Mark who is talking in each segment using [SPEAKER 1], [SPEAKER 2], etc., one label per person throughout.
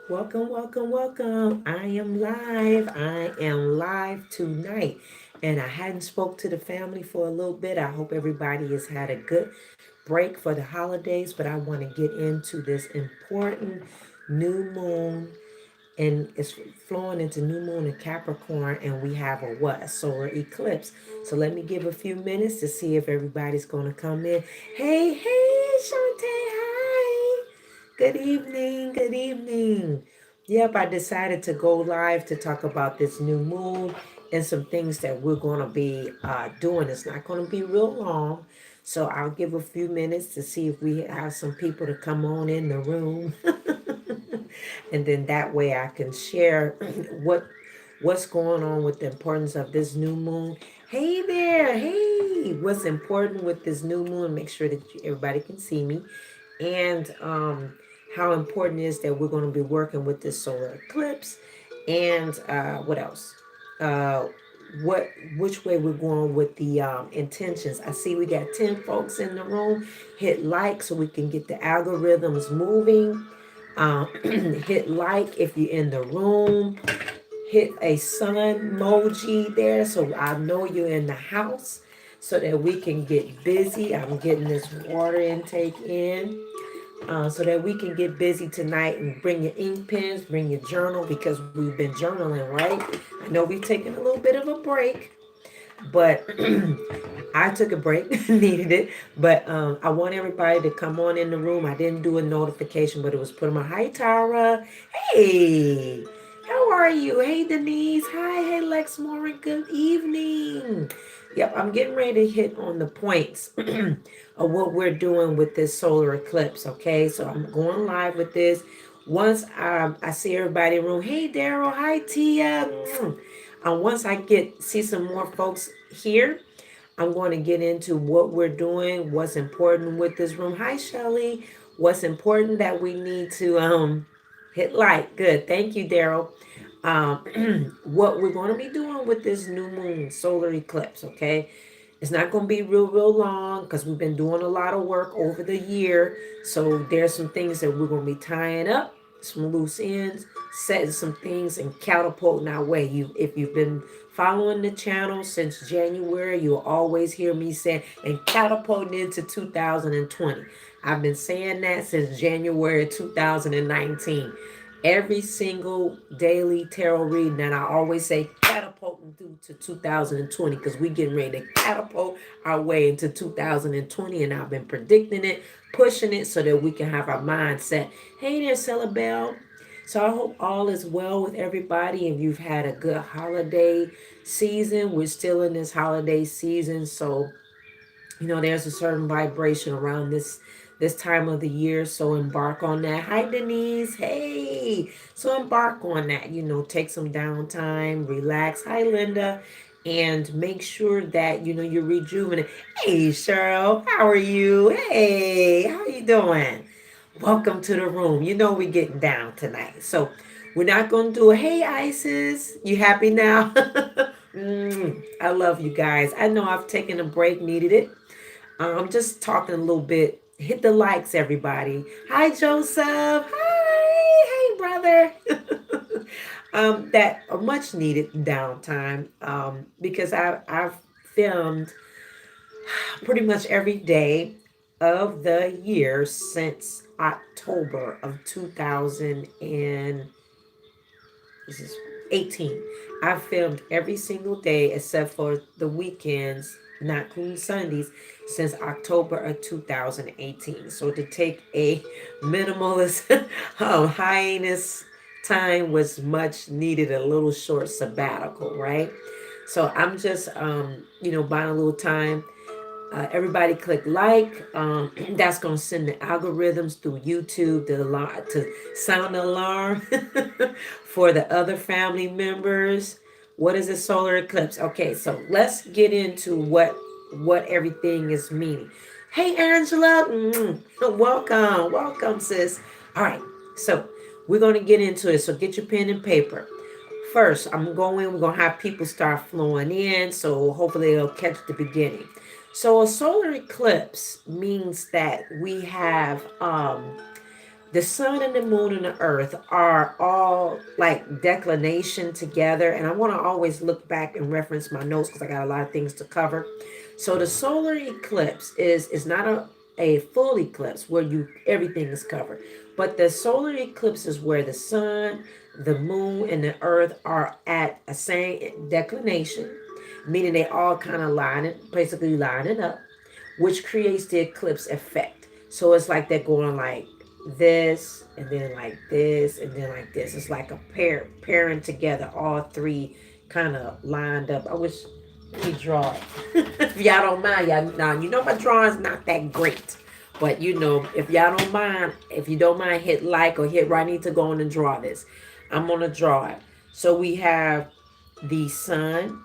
[SPEAKER 1] Welcome, welcome, welcome. I am live. I am live tonight. And I hadn't spoke to the family for a little bit. I hope everybody has had a good break for the holidays, but I want to get into this important new moon, and it's flowing into new moon in Capricorn, and we have a what? A solar eclipse. So let me give a few minutes to see if everybody's going to come in. Hey, hey, Shantae, hi. Good evening, good evening. Yep, I decided to go live to talk about this new moon and some things that we're going to be doing. It's not going to be real long, so I'll give a few minutes to see if we have some people to come on in the room. And then that way I can share what's going on with the importance of this new moon. Hey there, hey, what's important with this new moon? Make sure that everybody can see me, and how important it is that we're going to be working with this solar eclipse, and what else? Uh, what which way we're going with the intentions. I see we got 10 folks in the room. Hit like so we can get the algorithms moving. Hit like if you're in the room. Hit a sun emoji there so I know you're in the house so that we can get busy. I'm getting this water intake in so that we can get busy tonight, and bring your ink pens, bring your journal because we've been journaling, right? I know we've taken a little bit of a break, but I took a break, needed it. But I want everybody to come on in the room. I didn't do a notification, but it was put on my hi Tara. Hey, how are you? Hey Denise. Hi, hey Lex Morin. Good evening. Yep, I'm getting ready to hit on the points of what we're doing with this solar eclipse. Okay, so I'm going live with this. Once I see everybody in the room, hey Daryl, hi Tia. Once I get see some more folks here, I'm going to get into what we're doing, what's important with this room. Hi, Shelly. What's important that we need to hit like. Good. Thank you, Daryl. What we're going to be doing with this new moon solar eclipse, okay? It's not going to be real long because we've been doing a lot of work over the year. So there's some things that we're going to be tying up, some loose ends, setting some things and catapulting our way. If you've been following the channel since January, you'll always hear me say and catapulting into 2020. I've been saying that since January 2019. Every single daily tarot reading, and I always say catapulting through to 2020 because we getting ready to catapult our way into 2020, and I've been predicting it, pushing it so that we can have our mindset. Hey there, Celebell. So I hope all is well with everybody and you've had a good holiday season. We're still in this holiday season, so there's a certain vibration around this time of the year, so embark on that. Hi Denise. Hey, so embark on that. Take some downtime, relax. Hi Linda. And make sure that you're rejuvenated. Hey Cheryl, how are you? Hey, how you doing? Welcome to the room. We're getting down tonight, so we're not going to do a hey Isis, you happy now? I love you guys. I know I've taken a break, needed it. I'm just talking a little bit. Hit the likes, everybody. Hi, Joseph. Hi, hey, brother. That a much needed downtime. Because I've filmed pretty much every day of the year since October of 2000 and this is 18. I've filmed every single day except for the weekends, not including Sundays, since October of 2018. So to take a minimalist hiatus time was much needed, a little short sabbatical, right? So I'm just, buying a little time. Everybody click like. That's going to send the algorithms through YouTube to sound the alarm for the other family members. What is a solar eclipse? Okay, so let's get into what everything is meaning. Hey, Angela. Welcome, sis. All right, so we're going to get into it. So get your pen and paper. First, we're going to have people start flowing in, so hopefully they'll catch the beginning. So a solar eclipse means that we have The sun and the moon and the earth are all like declination together. And I want to always look back and reference my notes because I got a lot of things to cover. So the solar eclipse is not a full eclipse where you everything is covered. But the solar eclipse is where the sun, the moon, and the earth are at a same declination, meaning they all kind of basically lining up, which creates the eclipse effect. So it's like they're going like this and then like this and then like this. It's like a pairing together, all three kind of lined up. I wish let me draw it. If y'all don't mind, y'all now you know my drawing's not that great. But you know, if y'all don't mind, if you don't mind, hit like or hit right. I need to go on and draw this. I'm gonna draw it. So we have the sun,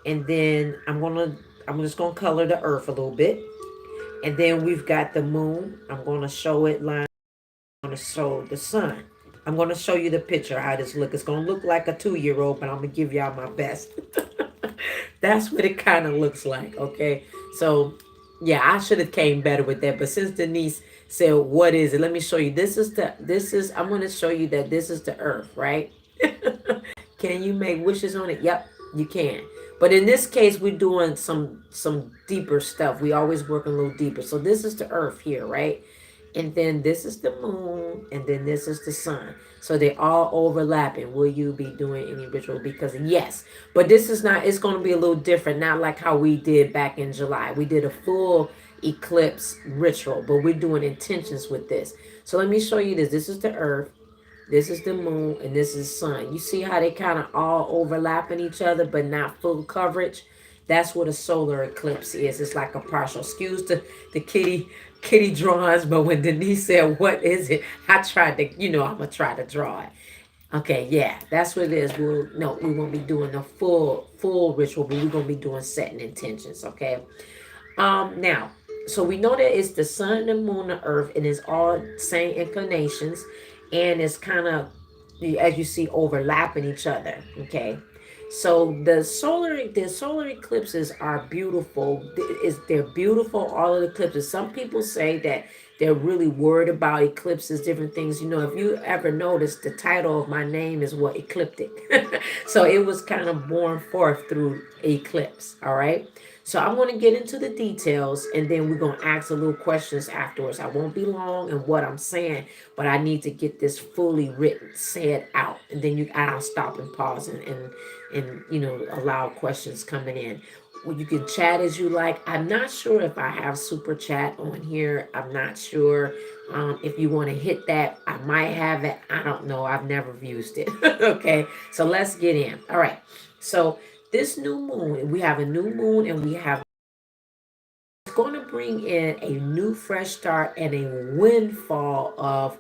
[SPEAKER 1] and then I'm just gonna color the earth a little bit. And then we've got the moon. I'm gonna show it line. I'm gonna show the sun. I'm gonna show you the picture how this look. It's gonna look like a 2-year old, but I'm gonna give y'all my best. That's what it kind of looks like. Okay, so yeah, I should have came better with that. But since Denise said, "What is it?" Let me show you. This is. I'm gonna show you that this is the earth, right? Can you make wishes on it? Yep, you can. But in this case, we're doing some deeper stuff. We always work a little deeper. So this is the earth here, right? And then this is the moon, and then this is the sun. So they all overlapping. Will you be doing any ritual? Because yes, but this is not. It's going to be a little different. Not like how we did back in July. We did a full eclipse ritual, but we're doing intentions with this. So let me show you this. This is the earth. This is the moon and this is sun. You see how they kind of all overlapping each other, but not full coverage. That's what a solar eclipse is. It's like a partial. Excuse the kitty drawings, but when Denise said, "What is it?" I tried to, I'm gonna try to draw it. Okay, yeah, that's what it is. We won't be doing a full ritual, but we're gonna be doing setting intentions. Okay. Now, so we know that it's the sun, the moon, the earth, and it's all same inclinations, and it's kind of, as you see, overlapping each other. Okay, so the solar eclipses are beautiful. They're beautiful. All of the eclipses. Some people say that they're really worried about eclipses, different things. If you ever noticed, the title of my name is what ecliptic. So it was kind of born forth through eclipse. All right. So I'm going to get into the details and then we're going to ask a little questions afterwards. I won't be long in what I'm saying, but I need to get this fully written, said out. And then I'll stop and pause and allow questions coming in. Well, you can chat as you like. I'm not sure if I have super chat on here. I'm not sure if you want to hit that. I might have it. I don't know. I've never used it. Okay. So let's get in. All right. So this new moon, we have a new moon and we have it's going to bring in a new fresh start and a windfall of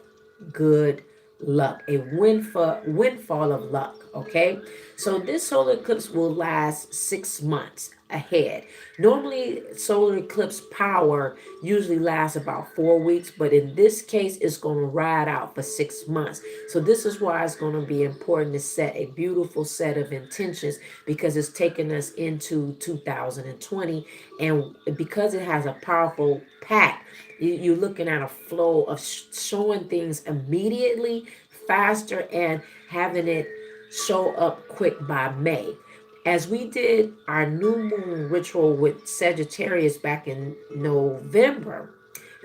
[SPEAKER 1] good luck. A windfall of luck. Okay. So this solar eclipse will last 6 months ahead. Normally solar eclipse power usually lasts about 4 weeks, but in this case it's going to ride out for 6 months. So this is why it's going to be important to set a beautiful set of intentions because it's taking us into 2020, and because it has a powerful pact, you're looking at a flow of showing things immediately, faster, and having it show up quick by May. As we did our new moon ritual with Sagittarius back in November,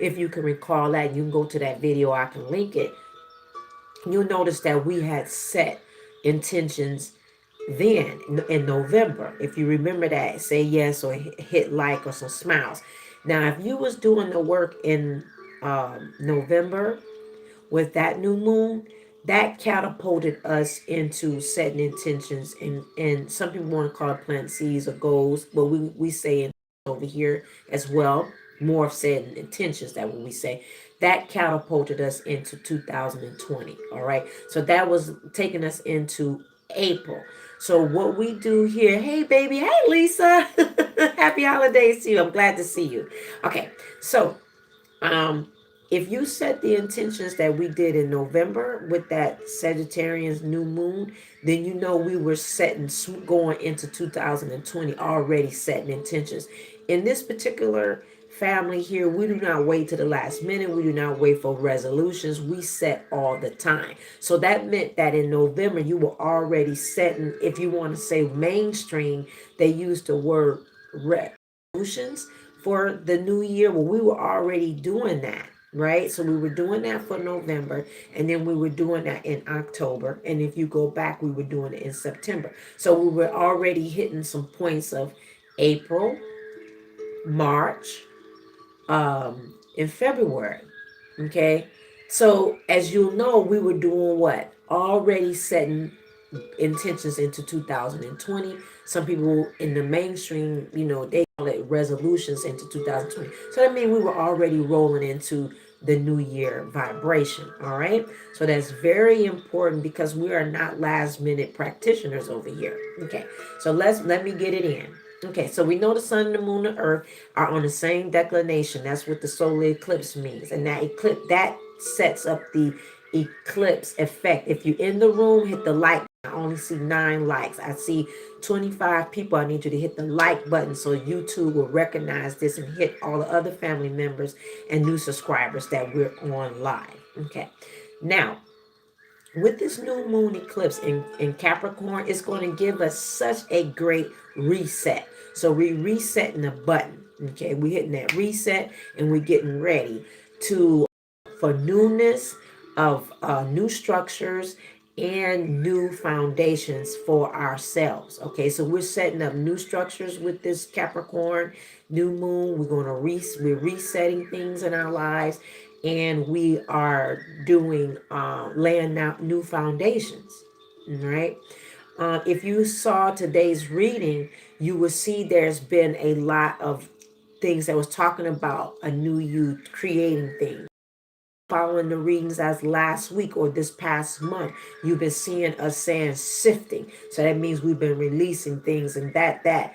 [SPEAKER 1] if you can recall that, you can go to that video, I can link it. You'll notice that we had set intentions then in November. If you remember that, say yes or hit like or some smiles. Now, if you was doing the work in November with that new moon, that catapulted us into setting intentions, and some people want to call it plant seeds or goals, but we say it over here as well, more of setting intentions. That what we say, that catapulted us into 2020. All right, so that was taking us into April. So what we do here, hey baby, hey Lisa, happy holidays to you. I'm glad to see you. Okay, so um, if you set the intentions that we did in November with that Sagittarius new moon, then you know we were setting, going into 2020 already setting intentions. In this particular family here, we do not wait to the last minute. We do not wait for resolutions. We set all the time. So that meant that in November, you were already setting, if you want to say mainstream, they used the word resolutions for the new year. Well, we were already doing that. Right, so we were doing that for November, and then we were doing that in October. And if you go back, we were doing it in September. So we were already hitting some points of April, March, in February. Okay. So as you'll know, we were doing what? Already setting intentions into 2020. Some people in the mainstream, they call it resolutions into 2020. So that means we were already rolling into the new year vibration. All right. So that's very important because we are not last minute practitioners over here. Okay. So let me get it in. Okay, so we know the sun, the moon, the earth are on the same declination. That's what the solar eclipse means. And that eclipse that sets up the eclipse effect. If you're in the room, hit the like. I only see 9 likes. I see 25 people. I need you to hit the like button so YouTube will recognize this and hit all the other family members and new subscribers that we're on live. Okay. Now, with this new moon eclipse in Capricorn, it's going to give us such a great reset. So we're resetting the button. Okay, we're hitting that reset and we're getting ready to for newness of new structures and new foundations for ourselves. Okay, so we're setting up new structures with this Capricorn new moon. We're resetting things in our lives, and we are doing laying out new foundations. Right. If you saw today's reading, you will see there's been a lot of things that was talking about a new you creating things. Following the readings as last week or this past month, you've been seeing us saying sifting. So that means we've been releasing things, and that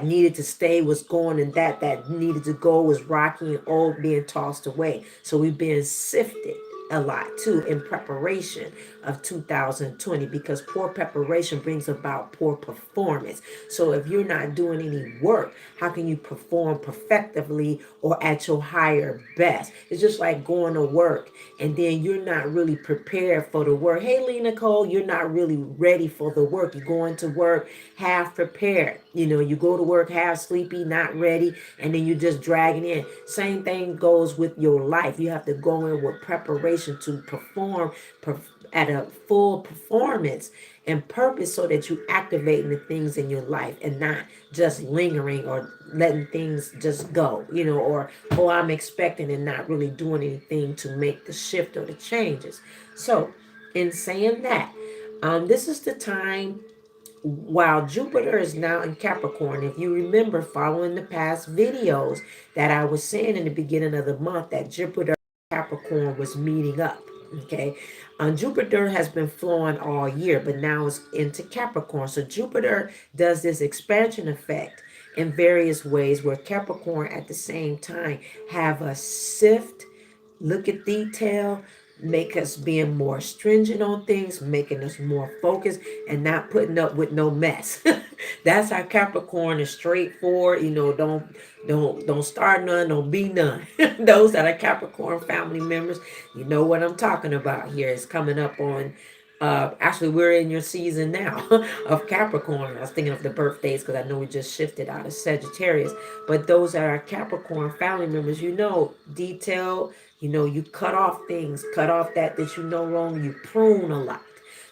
[SPEAKER 1] needed to stay was going, and that needed to go was rocky and old being tossed away. So we've been sifted a lot too in preparation of 2020, because poor preparation brings about poor performance. So if you're not doing any work, how can you perform perfectively or at your higher best? It's just like going to work and then you're not really prepared for the work. Hey, Lee Nicole, you're not really ready for the work. You're going to work half prepared. You go to work half sleepy, not ready, and then you're just dragging in. Same thing goes with your life. You have to go in with preparation to perform at a full performance and purpose, so that you activating the things in your life and not just lingering or letting things just go, or oh, I'm expecting and not really doing anything to make the shift or the changes. So in saying that, this is the time while Jupiter is now in Capricorn. If you remember following the past videos that I was saying in the beginning of the month that Jupiter and Capricorn was meeting up. Okay. Jupiter has been flowing all year, but now it's into Capricorn. So Jupiter does this expansion effect in various ways, where Capricorn at the same time have a sift, look at detail, make us being more stringent on things, making us more focused and not putting up with no mess. That's how Capricorn is straightforward. Don't start none, don't be none. Those that are Capricorn family members, you know what I'm talking about here. It's coming up on actually we're in your season now of Capricorn. I was thinking of the birthdays because I know we just shifted out of Sagittarius. But those that are Capricorn family members, detail, you cut off things, cut off that you no longer, you prune a lot.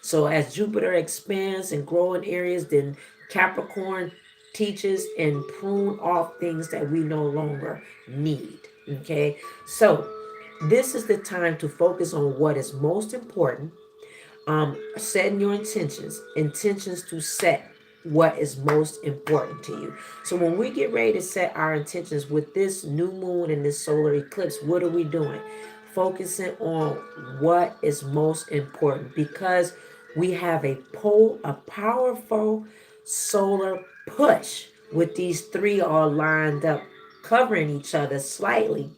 [SPEAKER 1] So as Jupiter expands and grow in areas, then Capricorn teaches and prune off things that we no longer need. Okay, so this is the time to focus on what is most important. Setting your intentions to set what is most important to you. So when we get ready to set our intentions with this new moon and this solar eclipse, what are we doing? Focusing on what is most important, because we have a powerful solar push with these three all lined up, covering each other slightly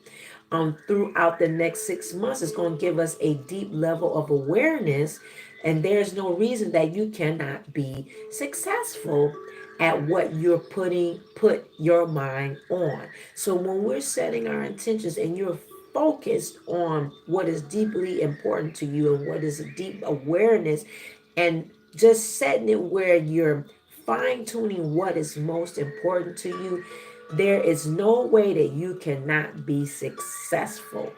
[SPEAKER 1] throughout the next 6 months. Is going to give us a deep level of awareness, and there's no reason that you cannot be successful at what you're put your mind on. So when we're setting our intentions and you're focused on what is deeply important to you and what is a deep awareness, and just setting it where you're fine tuning what is most important to you, there is no way that you cannot be successful.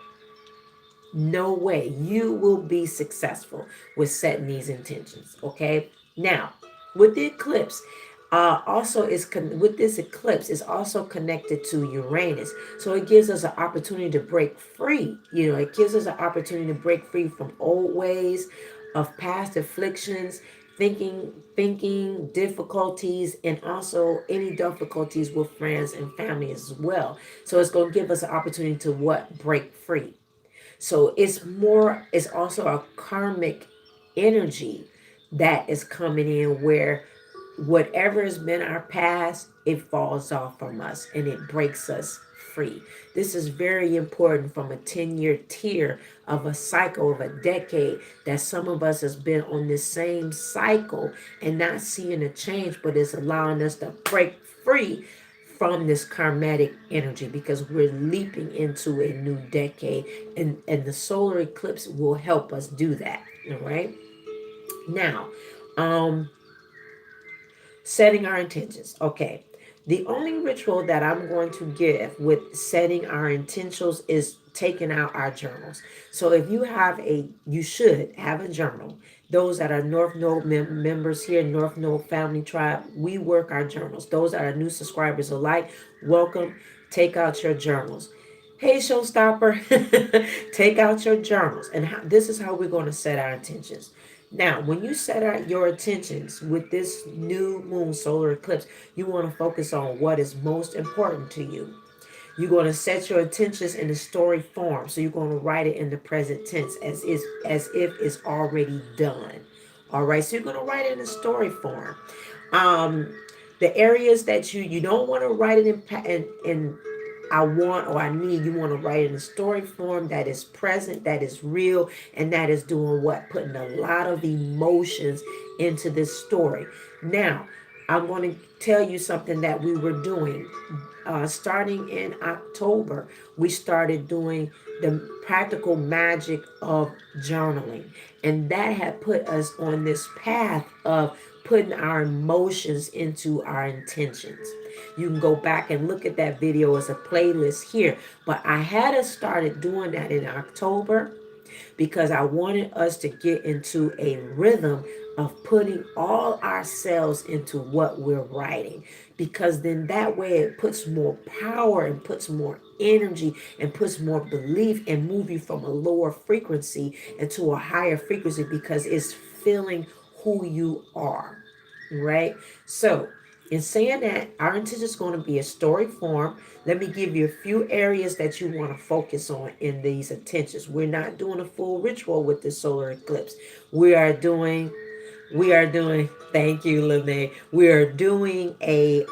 [SPEAKER 1] No way. You will be successful with setting these intentions. Okay. Now, with the eclipse, also with this eclipse is also connected to Uranus. So it gives us an opportunity to break free. It gives us an opportunity to break free from old ways of past afflictions, thinking difficulties, and also any difficulties with friends and family as well. So it's going to give us an opportunity to what? Break free. So it's also a karmic energy that is coming in where whatever has been our past, it falls off from us and it breaks us free. This is very important from a 10-year tier of a cycle of a decade that some of us has been on this same cycle and not seeing a change, but it's allowing us to break free from this karmatic energy because we're leaping into a new decade, and the solar eclipse will help us do that. All right. Now, um setting our intentions. Okay. The only ritual that I'm going to give with setting our intentions is taking out our journals. So if you should have a journal. Those that are North Node members here, North Node Family Tribe, we work our journals. Those that are new subscribers alike, welcome. Take out your journals. Hey, showstopper, take out your journals. And this is how we're going to set our intentions. Now, when you set out your intentions with this new moon solar eclipse, you want to focus on what is most important to you. You're going to set your intentions in a story form. So you're going to write it in the present tense as if it's already done. All right. So you're going to write it in a story form. Um, the areas that you don't want to write it in I want or I need, you want to write in a story form that is present, that is real, and that is doing what? Putting a lot of emotions into this story. Now, I'm going to tell you something that we were doing. Starting in October, we started doing the practical magic of journaling. And that had put us on this path of putting our emotions into our intentions. You can go back and look at that video as a playlist here. But I had us started doing that in October because I wanted us to get into a rhythm of putting all ourselves into what we're writing, because then that way it puts more power and puts more energy and puts more belief and move you from a lower frequency into a higher frequency because it's feeling who you are, right? So in saying that, our intention is going to be a story form. Let me give you a few areas that you want to focus on in these intentions. We're not doing a full ritual with the solar eclipse. We are doing, thank you, Lene. We are doing a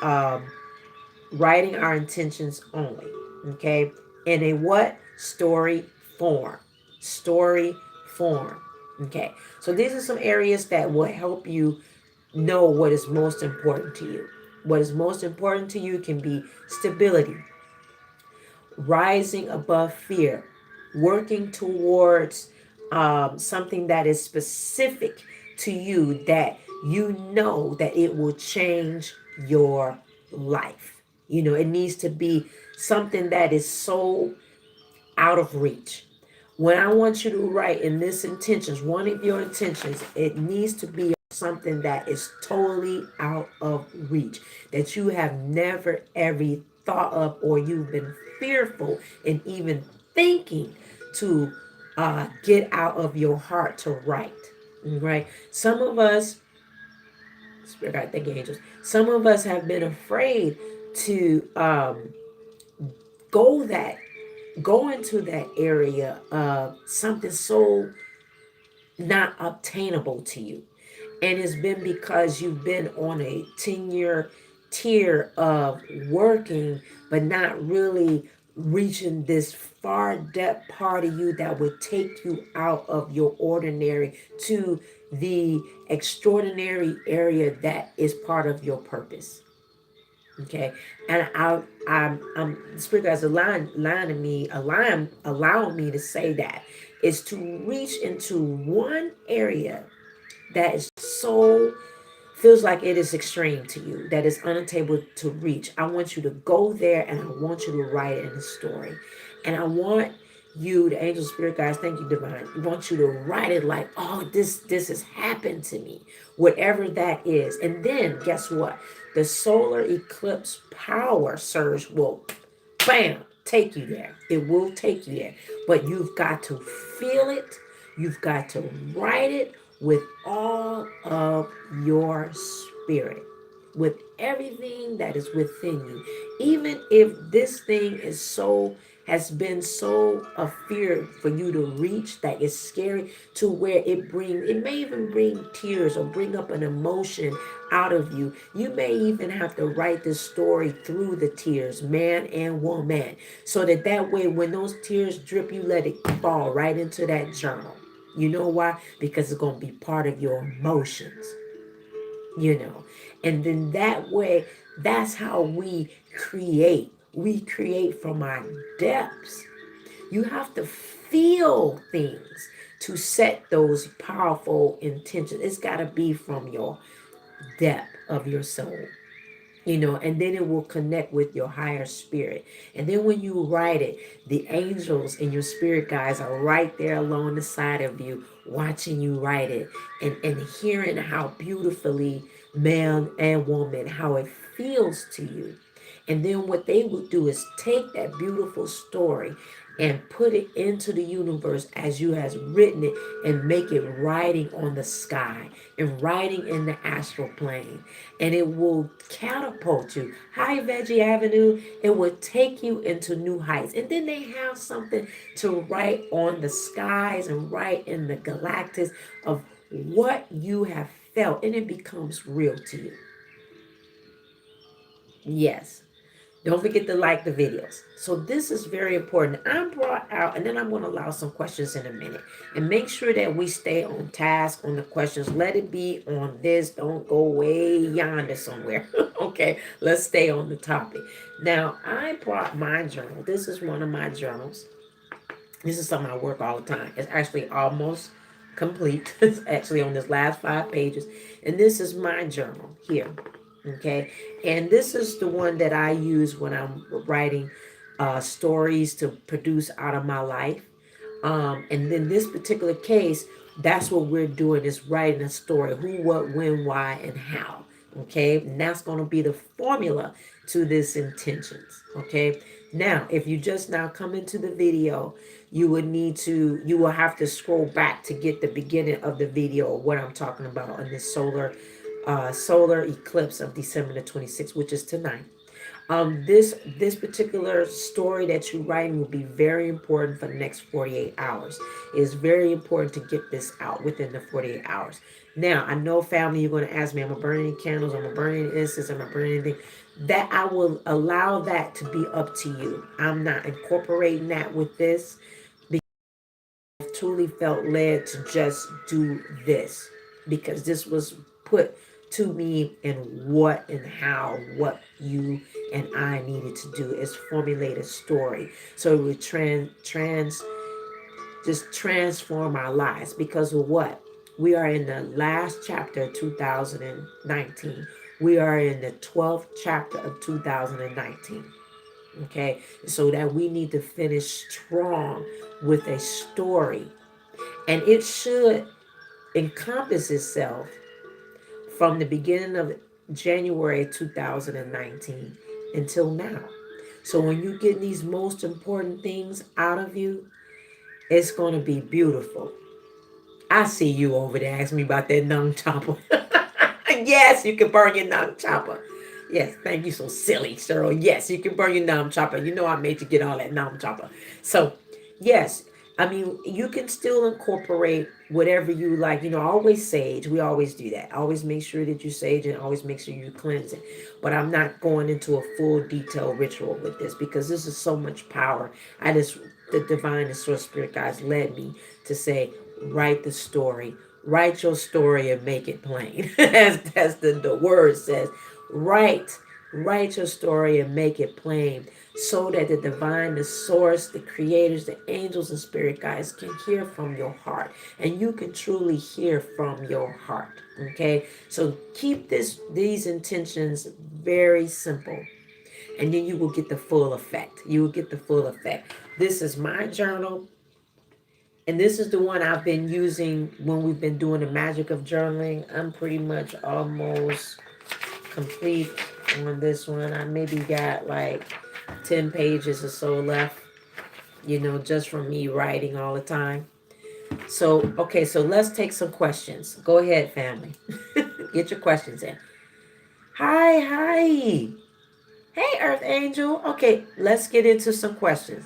[SPEAKER 1] writing our intentions only. Okay. In a what? Story form. Story form. Okay. So these are some areas that will help you know what is most important to you. What is most important to you can be stability, rising above fear, working towards something that is specific to you that you know that it will change your life. It needs to be something that is so out of reach. When I want you to write in this intentions, one of your intentions, it needs to be something that is totally out of reach, that you have never ever thought of, or you've been fearful in even thinking to get out of your heart to write. Right? Some of us, Spirit God, thank you, angels. Some of us have been afraid to go that go into that area of something so not obtainable to you. And it's been because you've been on a 10-year tier of working, but not really reaching this far depth part of you that would take you out of your ordinary to the extraordinary area that is part of your purpose. Okay, and the Spirit God's allowing me to say that is to reach into one area that is so feels like it is extreme to you, that is unattainable to reach. I want you to go there and I want you to write it in a story. And I want you, the angel spirit guys, thank you, divine. I want you to write it like, oh, this has happened to me, whatever that is. And then guess what? The solar eclipse power surge will bam take you there. It will take you there. But you've got to feel it. You've got to write it with all of your spirit, with everything that is within you. Even if this thing is so has been so a fear for you to reach that is scary to where it may even bring tears or bring up an emotion out of you. You may even have to write this story through the tears, man and woman, so that way when those tears drip, you let it fall right into that journal. You know why? Because it's going to be part of your emotions, you know. And then that way, that's how we create. We create from our depths. You have to feel things to set those powerful intentions. It's got to be from your depth of your soul, you know, and then it will connect with your higher spirit. And then when you write it, the angels and your spirit guides are right there along the side of you, watching you write it and hearing how beautifully man and woman, how it feels to you. And then what they will do is take that beautiful story and put it into the universe as you has written it and make it writing on the sky and writing in the astral plane, and it will catapult you. Hi, Veggie Avenue. It will take you into new heights. And then they have something to write on the skies and write in the galactics of what you have felt, and it becomes real to you. Yes. Don't forget to like the videos. So this is very important. I'm brought out, and then I'm going to allow some questions in a minute. And make sure that we stay on task on the questions. Let it be on this. Don't go way yonder somewhere. Okay, let's stay on the topic. Now, I brought my journal. This is one of my journals. This is something I work all the time. It's actually almost complete. It's actually on this last 5 pages. And this is my journal here. Okay. And this is the one that I use when I'm writing stories to produce out of my life. And in this particular case, that's what we're doing is writing a story: who, what, when, why, and how. Okay, and that's going to be the formula to this intentions. Okay, now if you just now come into the video, you will have to scroll back to get the beginning of the video of what I'm talking about on this solar eclipse of December the 26th, which is tonight. This particular story that you're writing will be very important for the next 48 hours. It's very important to get this out within the 48 hours. Now, I know, family, you're going to ask me, am I burning any candles? Am I burning any incense? Am I burning anything? That I will allow that to be up to you. I'm not incorporating that with this. Truly felt led to just do this because this was put to me and what and how what you and I needed to do is formulate a story so it would just transform our lives because of what we are in the last chapter of 2019. We are in the 12th chapter of 2019. Okay, so that we need to finish strong with a story, and it should encompass itself from the beginning of January 2019 until now. So when you get these most important things out of you, it's going to be beautiful. I see you over there asking me about that nung chopper. Yes, you can burn your nung chopper. Yes, thank you. So silly, Cheryl. Yes, you can burn your nung chopper. You know I made you get all that nung chopper. So, yes, I mean, you can still incorporate whatever you like. Always sage. We always do that. Always make sure that you sage and always make sure you cleanse it. But I'm not going into a full detailed ritual with this because this is so much power. The divine and source spirit guides led me to say, write the story. Write your story and make it plain. As the word says. Write. Write your story and make it plain so that the divine, the source, the creators, the angels, and spirit guides can hear from your heart and you can truly hear from your heart. Okay, so keep these intentions very simple and then you will get the full effect. You will get the full effect. This is my journal, and this is the one I've been using when we've been doing the magic of journaling. I'm pretty much almost complete on this one. I maybe got like 10 pages or so left, just from me writing all the time. So, okay, so let's take some questions. Go ahead, family. Get your questions in. Hi, hi. Hey, Earth Angel. Okay, let's get into some questions.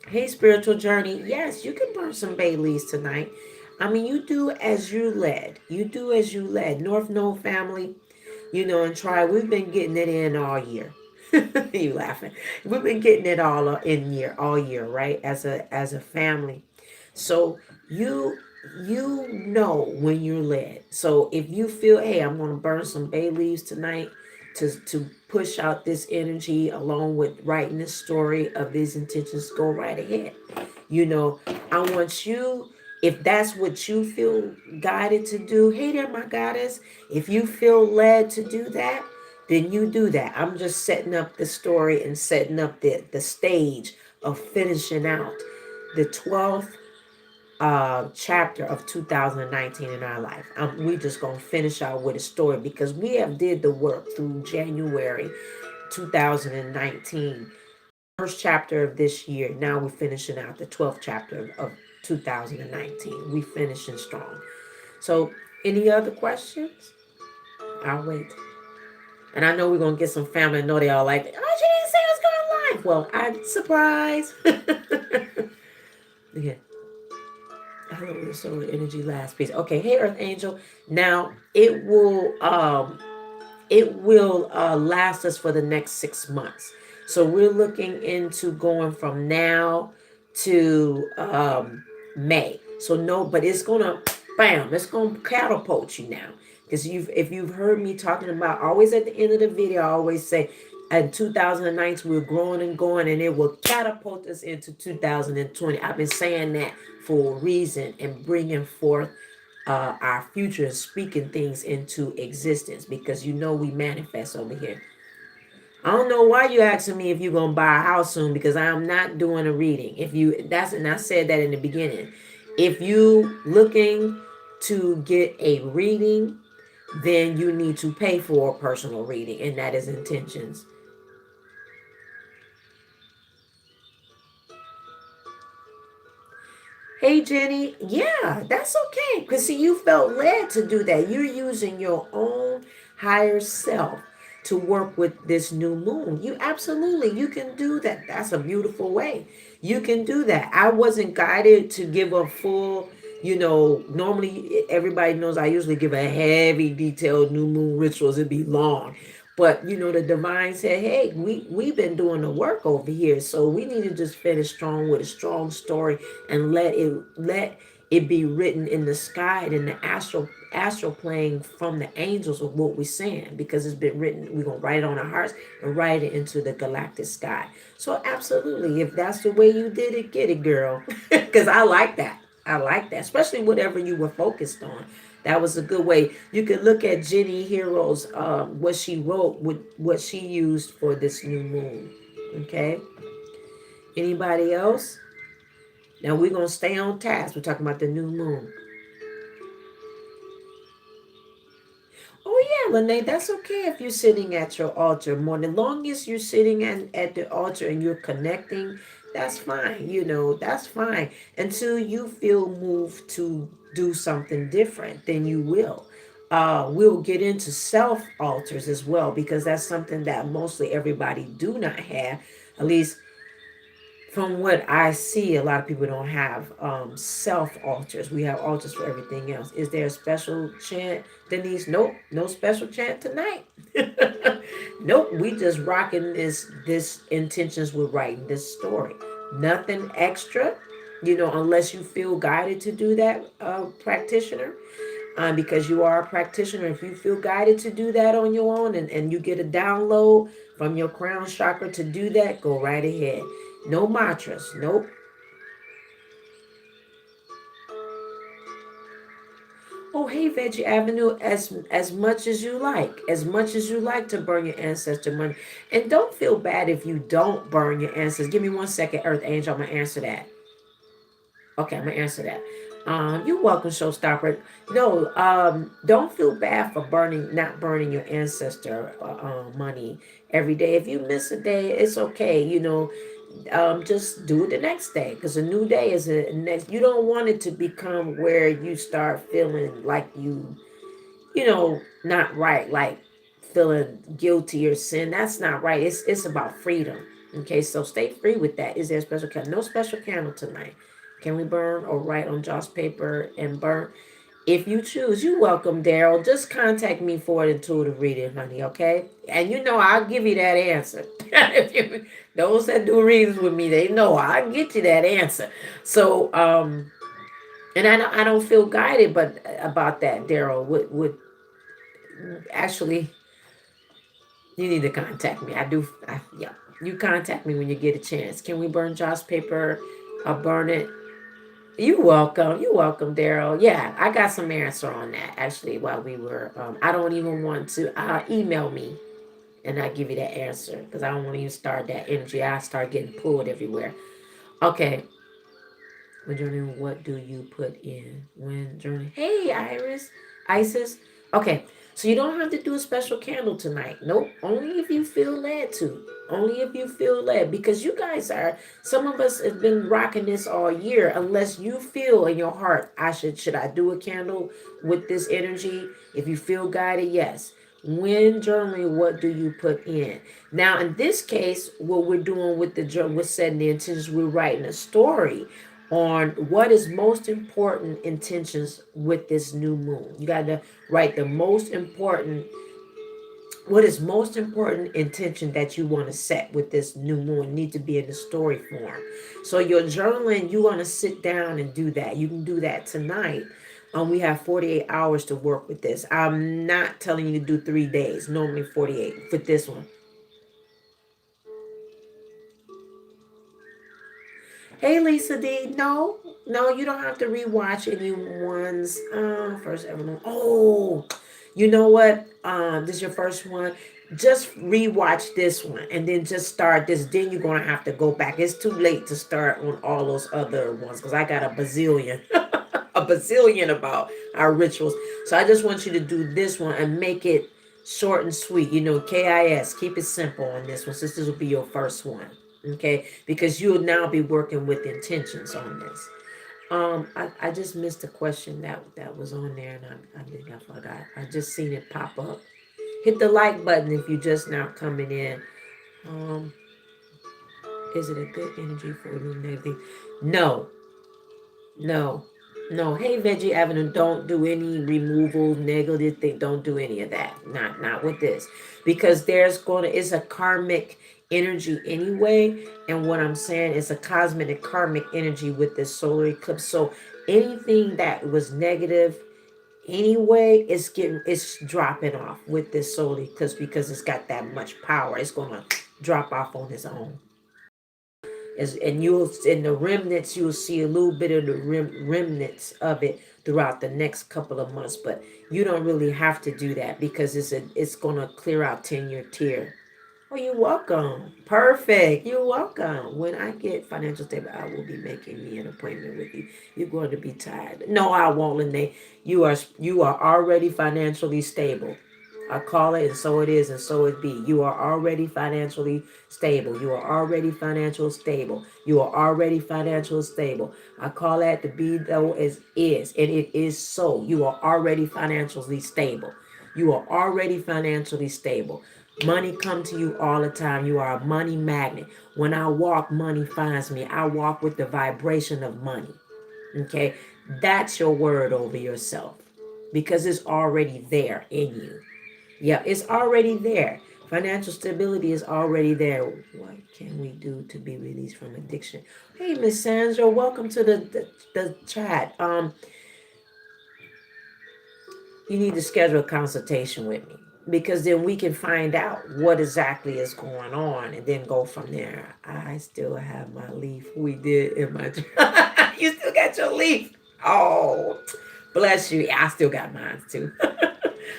[SPEAKER 1] Hey, spiritual journey. Yes, you can burn some bay leaves tonight. I mean, you do as you led. You do as you led. North Node family, and try. We've been getting it in all year. You laughing? We've been getting it all year, right? As a family. So you know when you're led. So if you feel, hey, I'm gonna burn some bay leaves tonight to push out this energy along with writing this story of these intentions, go right ahead. You know, I want you, if that's what you feel guided to do, hey there, my goddess. If you feel led to do that, then you do that. I'm just setting up the story and setting up the stage of finishing out the 12th chapter of 2019 in our life. We just gonna finish out with a story because we have did the work through January 2019, first chapter of this year. Now we're finishing out the 12th chapter of 2019. We finishing strong. So, any other questions? I'll wait. And I know we're gonna get some family. I know they all like, oh, she didn't say I was going live. Well, I'm surprised. Yeah. Hello, the solar energy last piece. Okay, hey Earth Angel. Now it will last us for the next 6 months. So we're looking into going from now to May. So no, but it's gonna bam, it's gonna catapult you now. Because if you've heard me talking about, always at the end of the video, I always say in 2019 we're growing and going and it will catapult us into 2020. I've been saying that for a reason and bringing forth our future and speaking things into existence because we manifest over here. I don't know why you asking me if you're gonna buy a house soon because I'm not doing a reading. If you that's and I said that in the beginning. If you looking to get a reading, then you need to pay for a personal reading, and that is intentions. Hey Jenny, yeah, that's okay. Because see, you felt led to do that. You're using your own higher self to work with this new moon. You can do that. That's a beautiful way. You can do that. I wasn't guided to give a full, normally everybody knows I usually give a heavy detailed new moon rituals. It'd be long. But the divine said, hey, we've been doing the work over here. So we need to just finish strong with a strong story and let it be written in the sky and in the astral plane from the angels of what we're saying because it's been written. We're gonna write it on our hearts and write it into the galactic sky. So absolutely, if that's the way you did it, get it, girl. Because I like that. I like that, especially whatever you were focused on. That was a good way. You can look at Jenny Heroes, what she wrote with what she used for this new moon. Okay. Anybody else? Now we're gonna stay on task. We're talking about the new moon. Oh yeah, Lene, that's okay if you're sitting at your altar. More as long as you're sitting at the altar and you're connecting, that's fine. That's fine. Until you feel moved to do something different, then you will. We'll get into self altars as well because that's something that mostly everybody do not have. At least from what I see, a lot of people don't have self altars. We have altars for everything else. Is there a special chant, Denise? Nope, no special chant tonight. Nope, we just rocking this intentions with writing this story. Nothing extra, unless you feel guided to do that, practitioner. Because you are a practitioner. If you feel guided to do that on your own and you get a download from your crown chakra to do that, go right ahead. No mantras. Nope. Oh, hey, Veggie Avenue, as much as you like, to burn your ancestor money, and don't feel bad if you don't burn your ancestors. Give me 1 second, Earth Angel. I'm gonna answer that. Okay, I'm gonna answer that. You're welcome, Showstopper. No, don't feel bad for not burning your ancestor money every day. If you miss a day, it's okay. Just do it the next day because a new day is a next. You don't want it to become where you start feeling like not right, like feeling guilty or sin. That's not right. It's about freedom. Okay, so stay free with that. Is there a special candle? No special candle tonight. Can we burn or write on Joss paper and burn? If you choose, you're welcome, Daryl. Just contact me for an intuitive reading, honey, okay? And I'll give you that answer. Those that do readings with me, they know I'll get you that answer. So, and I don't feel guided, but about that, Daryl, would actually, you need to contact me. Yeah. You contact me when you get a chance. Can we burn Joss paper? I'll burn it. You welcome. You welcome, Daryl. Yeah, I got some answer on that actually while we were. I don't even want to. Email me and I give you that answer because I don't want to even start that energy. I start getting pulled everywhere. Okay. When journaling, what do you put in when journaling? Hey, Isis. Okay, so you don't have to do a special candle tonight. Nope. Only if you feel led to. Only if you feel led, because you guys are. Some of us have been rocking this all year. Unless you feel in your heart, should I do a candle with this energy? If you feel guided, yes. When journaling, what do you put in? Now, in this case, what we're doing with the journal, we're setting the intentions. We're writing a story on what is most important intentions with this new moon. You got to write the most important, what is most important intention that you want to set with this new moon need to be in the story form. So your journaling, you want to sit down and do that. You can do that tonight. We have 48 hours to work with this. I'm not telling you to do 3 days, normally 48 for this one. Hey, Lisa D. No, no, you don't have to rewatch anyone's first ever one. Oh, you know what? This is your first one. Just rewatch this one and then just start this. Then you're gonna have to go back. It's too late to start on all those other ones because I got a bazillion, a bazillion about our rituals. So I just want you to do this one and make it short and sweet. KIS. Keep it simple on this one, since this will be your first one. Okay, because you'll now be working with intentions on this. I just missed a question that was on there, and I think I forgot. I just seen it pop up. Hit the like button if you just now coming in. Um, is it a good energy for illuminating? No, no, no. Hey, Veggie Avenue, don't do any removal, negative thing. Don't do any of that. Not with this, because it's a karmic energy anyway. And what I'm saying is a cosmic and karmic energy with this solar eclipse. So anything that was negative anyway, it's dropping off with this solar eclipse because it's got that much power. It's gonna drop off on its own. And you'll in the remnants, you'll see a little bit of the remnants of it throughout the next couple of months, but you don't really have to do that because it's gonna clear out 10-year tier. Oh, you're welcome. Perfect. You're welcome. When I get financial stable, I will be making me an appointment with you. You're going to be tired. No, I won't, Lene. You are already financially stable. I call it, and so it is, and so it be. You are already financially stable. You are already financial stable. You are already financial stable. I call that to be though as is, and it is so. You are already financially stable. You are already financially stable. Money come to you all the time. You are a money magnet. When I walk, money finds me. I walk with the vibration of money. Okay? That's your word over yourself because it's already there in you. Yeah, it's already there. Financial stability is already there. What can we do to be released from addiction? Hey, Miss Sandra, welcome to the chat. You need to schedule a consultation with me because then we can find out what exactly is going on and then go from there. I still have my leaf we did in my you still got your leaf. Oh, bless you. I still got mine too.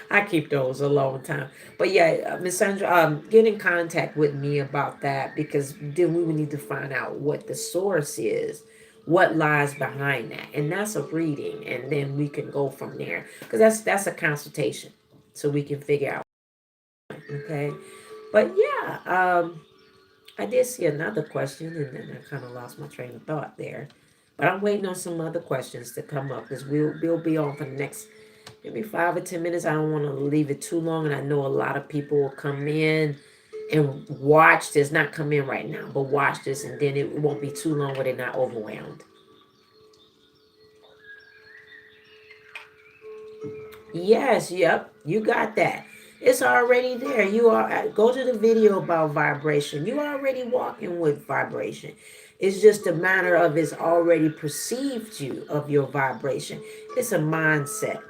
[SPEAKER 1] I keep those a long time. But yeah, Miss Sandra, get in contact with me about that because then we would need to find out what the source is, what lies behind that, and that's a reading, and then we can go from there because that's a consultation, so we can figure out. Okay, but yeah, I did see another question, and then I kind of lost my train of thought there. But I'm waiting on some other questions to come up because we'll be on for the next maybe 5 or 10 minutes. I don't want to leave it too long, and I know a lot of people will come in and watch this. Not come in right now, but watch this, and then it won't be too long where they're not overwhelmed. Yes, yep, you got that. It's already there. You are go to the video about vibration. You already walking with vibration. It's just a matter of it's already perceived you of your vibration. It's a mindset.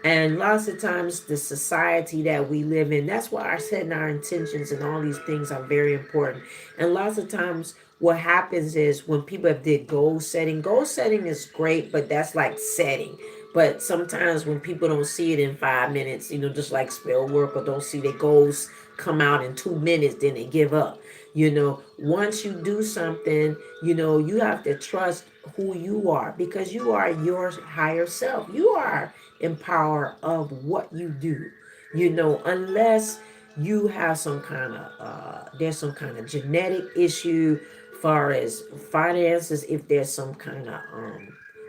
[SPEAKER 1] And lots of times, the society that we live in, that's why I said our intentions and all these things are very important. And lots of times, what happens is when people have did goal setting is great, but that's like setting. But sometimes when people don't see it in 5 minutes, just like spell work or don't see their goals come out in 2 minutes, then they give up. Once you do something, you have to trust who you are because you are your higher self. You are in power of what you do. Unless you have some kind of there's some kind of genetic issue far as finances, if there's some kind of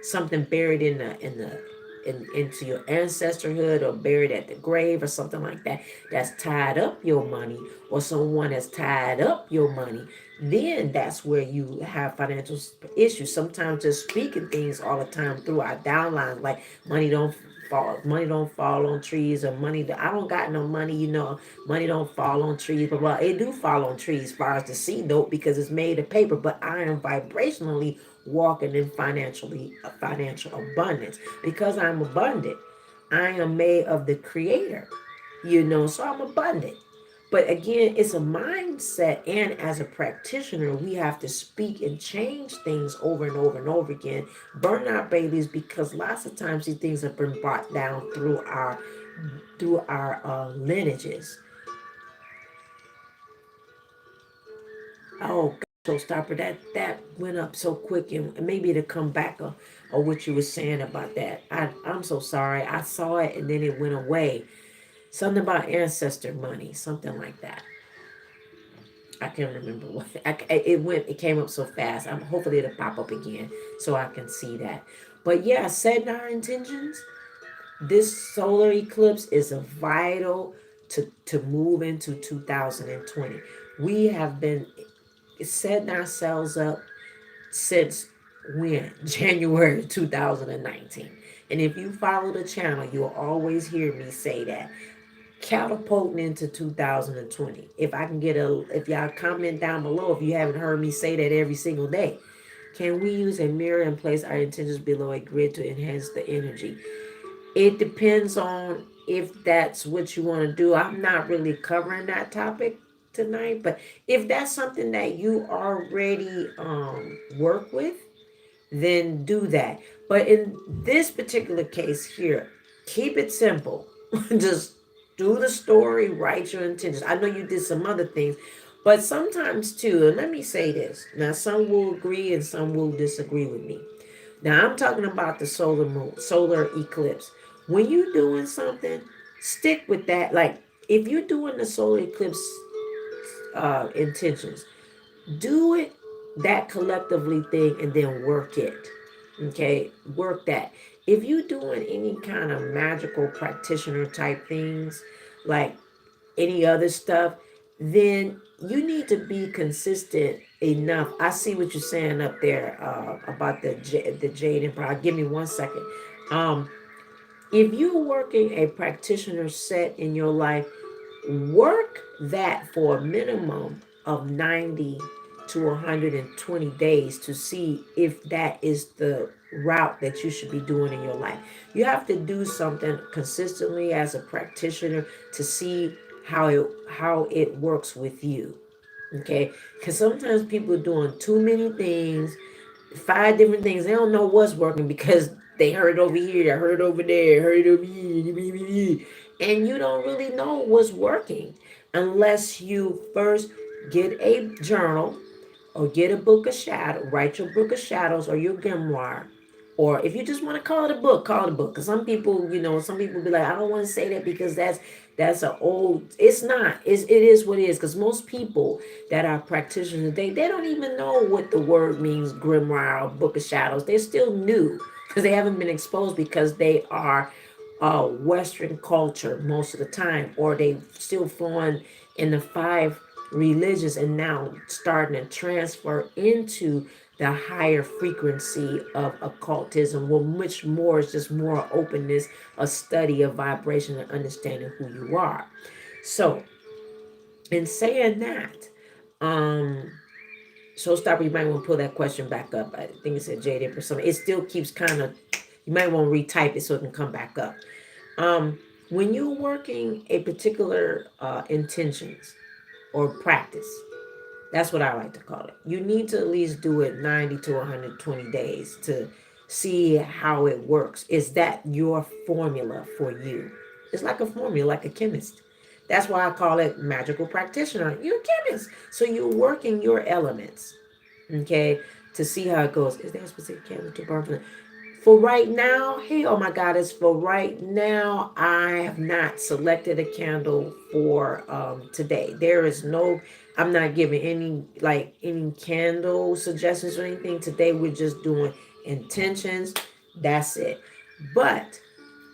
[SPEAKER 1] something buried into your ancestorhood or buried at the grave or something like that that's tied up your money, or someone has tied up your money, then that's where you have financial issues. Sometimes just speaking things all the time through our downlines, like money don't fall on trees, or I don't got no money, money don't fall on trees, but well, it do fall on trees as far as the seed note because it's made of paper, but I am vibrationally walking in financial abundance because I'm abundant. I am made of the creator, so I'm abundant. But again, it's a mindset, and as a practitioner, we have to speak and change things over and over and over again. Burn our babies because lots of times these things have been brought down through our lineages. Oh, showstopper, that went up so quick, and maybe it'll come back or what you were saying about that. I'm so sorry. I saw it and then it went away. Something about ancestor money, something like that. I can't remember what it came up so fast. Hopefully it'll pop up again so I can see that. But yeah, setting our intentions. This solar eclipse is a vital to move into 2020. We have been setting ourselves up since when? January 2019. And if you follow the channel, you'll always hear me say that. Catapulting into 2020. If y'all comment down below if you haven't heard me say that every single day. Can we use a mirror and place our intentions below a grid to enhance the energy? It depends on if that's what you want to do. I'm not really covering that topic tonight, but if that's something that you already work with, then do that. But in this particular case here, keep it simple. Just do the story, write your intentions. I know you did some other things, but sometimes too, and let me say this. Now, some will agree and some will disagree with me. Now, I'm talking about the solar eclipse. When you're doing something, stick with that. Like, if you're doing the solar eclipse intentions, do it that collectively thing and then work it. Okay, work that. If you're doing any kind of magical practitioner type things, like any other stuff, then you need to be consistent enough. I see what you're saying up there about the jade and brown. Give me 1 second. Um, if you're working a practitioner set in your life, work that for a minimum of 90 to 120 days to see if that is the route that you should be doing in your life. You have to do something consistently as a practitioner to see how it works with you. Okay? Because sometimes people are doing too many things, five different things. They don't know what's working because they heard over here, they heard over there, heard over here, and you don't really know what's working unless you first get a journal or get a book of shadow, write your book of shadows or your grimoire. Or if you just want to call it a book, call it a book. Because some people, some people be like, I don't want to say that because that's an old. It's not. It is what it is. Because most people that are practitioners, they don't even know what the word means, grimoire or book of shadows. They're still new because they haven't been exposed because they are Western culture most of the time, or they still flowing in the five religions and now starting to transfer into the higher frequency of occultism, which more is just more openness, a study of vibration and understanding who you are. So, in saying that, um, Showstopper, you might want to pull that question back up. I think it said jaded or something. It still keeps kind of. You might want to retype it so it can come back up. When you're working a particular intentions or practice, that's what I like to call it. You need to at least do it 90 to 120 days to see how it works. Is that your formula for you? It's like a formula, like a chemist. That's why I call it magical practitioner. You're a chemist. So you're working your elements, okay, to see how it goes. Is there a specific candle to burn for right now? Hey, oh my God, it's for right now. I have not selected a candle for today. There is no, I'm not giving any candle suggestions or anything. Today we're just doing intentions. That's it. But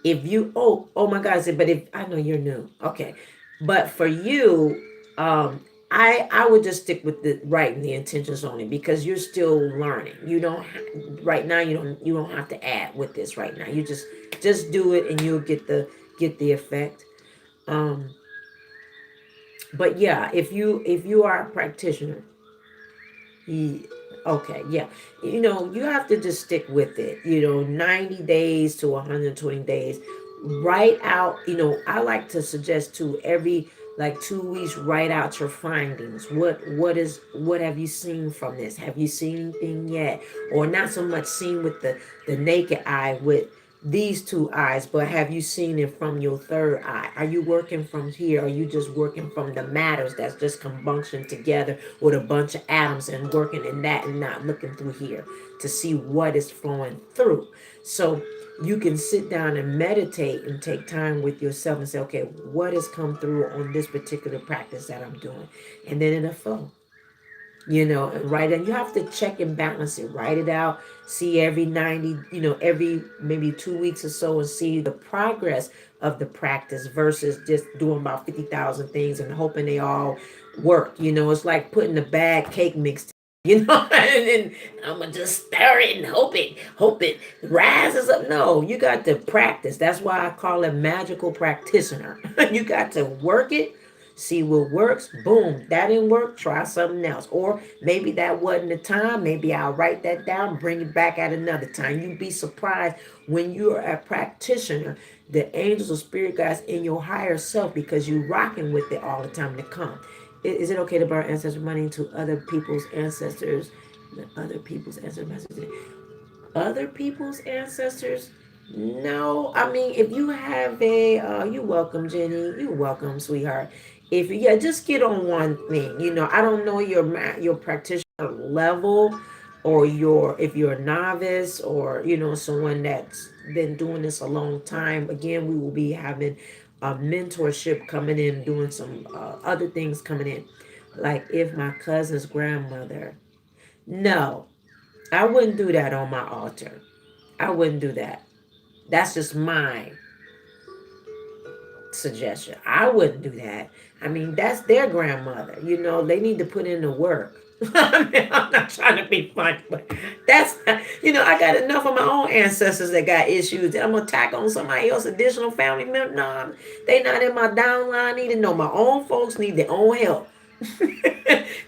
[SPEAKER 1] if you, oh my God, I said, but if I know you're new, okay, but for you, I would just stick with the writing the intentions on it because you're still learning. You don't right now, you don't have to add with this right now. You just do it and you'll get the effect. um but yeah, if you are a practitioner, Ye- okay, yeah. You have to just stick with it. 90 days to 120 days. Write out, I like to suggest to every like 2 weeks, write out your findings. What have you seen from this? Have you seen anything yet? Or not so much seen with the naked eye with these two eyes, but have you seen it from your third eye? Are you working from here? Are you just working from the matters that's just combustion together with a bunch of atoms and working in that and not looking through here to see what is flowing through? So you can sit down and meditate and take time with yourself and say, okay, what has come through on this particular practice that I'm doing? And then it'll flow. And write it. You have to check and balance it. Write it out. See every 90, every maybe 2 weeks or so, and see the progress of the practice versus just doing about 50,000 things and hoping they all work. It's like putting a bad cake mix. And then I'm gonna just stir it and hope it rises up. No, you got to practice. That's why I call it magical practitioner. You got to work it, see what works. Boom, that didn't work. Try something else. Or maybe that wasn't the time. Maybe I'll write that down, bring it back at another time. You'd be surprised when you're a practitioner, the angels or spirit guides in your higher self because you're rocking with it all the time to come. Is it okay to borrow ancestor money to other people's ancestors? Other people's ancestors messages. Other people's ancestors? No, I mean, if you have you're welcome, Jenny. You're welcome, sweetheart. If yeah, just get on one thing. I don't know your practitioner level, or if you're a novice, or someone that's been doing this a long time. Again, we will be having a mentorship coming in, doing some other things coming in, like if my cousin's grandmother. No, I wouldn't do that on my altar. I wouldn't do that. That's just mine. suggestion. I wouldn't do that. I mean, that's their grandmother. They need to put in the work. I mean, I'm not trying to be funny, but I got enough of my own ancestors that got issues. I'm gonna tack on somebody else, additional family member. No, they not in my downline either. No, my own folks need their own help.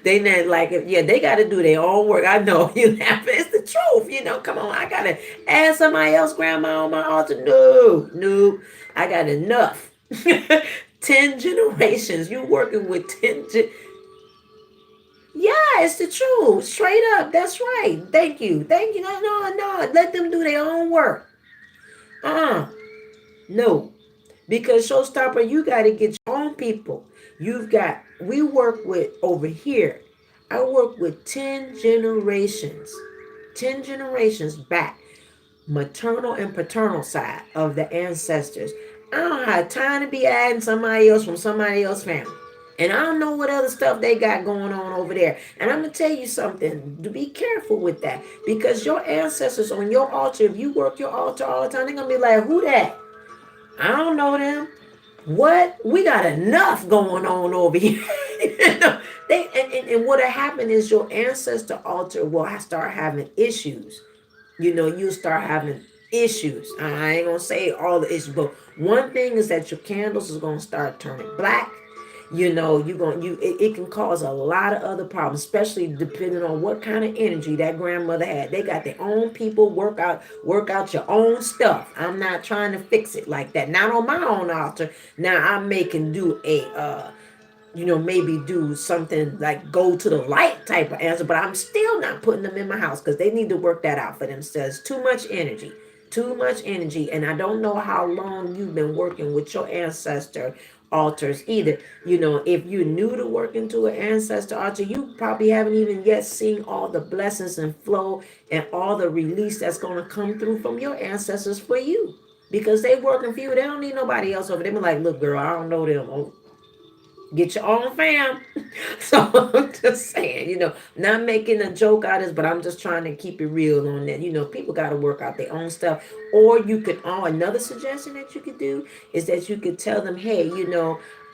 [SPEAKER 1] They not like it. Yeah, they got to do their own work. I know you laugh. It's the truth. Come on. I gotta add somebody else grandma on my altar. No, no, I got enough. 10 generations. You working with yeah, it's the truth. Straight up. That's right. Thank you. Thank you. No, no, no. Let them do their own work. Uh-uh. No. Because showstopper, you got to get your own people. We work with over here. I work with 10 generations. 10 generations back. Maternal and paternal side of the ancestors. I don't have time to be adding somebody else from somebody else's family. And I don't know what other stuff they got going on over there. And I'm going to tell you something. To be careful with that. Because your ancestors on your altar, if you work your altar all the time, they're going to be like, who that? I don't know them. What? We got enough going on over here. And what'll happen is your ancestor altar will start having issues. You start having issues. I ain't gonna say all the issues, but one thing is that your candles is gonna start turning black. It can cause a lot of other problems, especially depending on what kind of energy that grandmother had. They got their own people work out your own stuff. I'm not trying to fix it like that. Not on my own altar. Now I'm making do a maybe do something like go to the light type of answer, but I'm still not putting them in my house because they need to work that out for themselves. Too much energy. Too much energy. And I don't know how long you've been working with your ancestor altars either. If you're new to working to an ancestor altar, you probably haven't even yet seen all the blessings and flow and all the release that's going to come through from your ancestors for you. Because they working for you. They don't need nobody else over there. Be like, look, girl, I don't know them. Oh, get your own fam. So I'm just saying, not making a joke out of this, but I'm just trying to keep it real on that. People got to work out their own stuff. Or you could, another suggestion that you could do is that you could tell them, hey,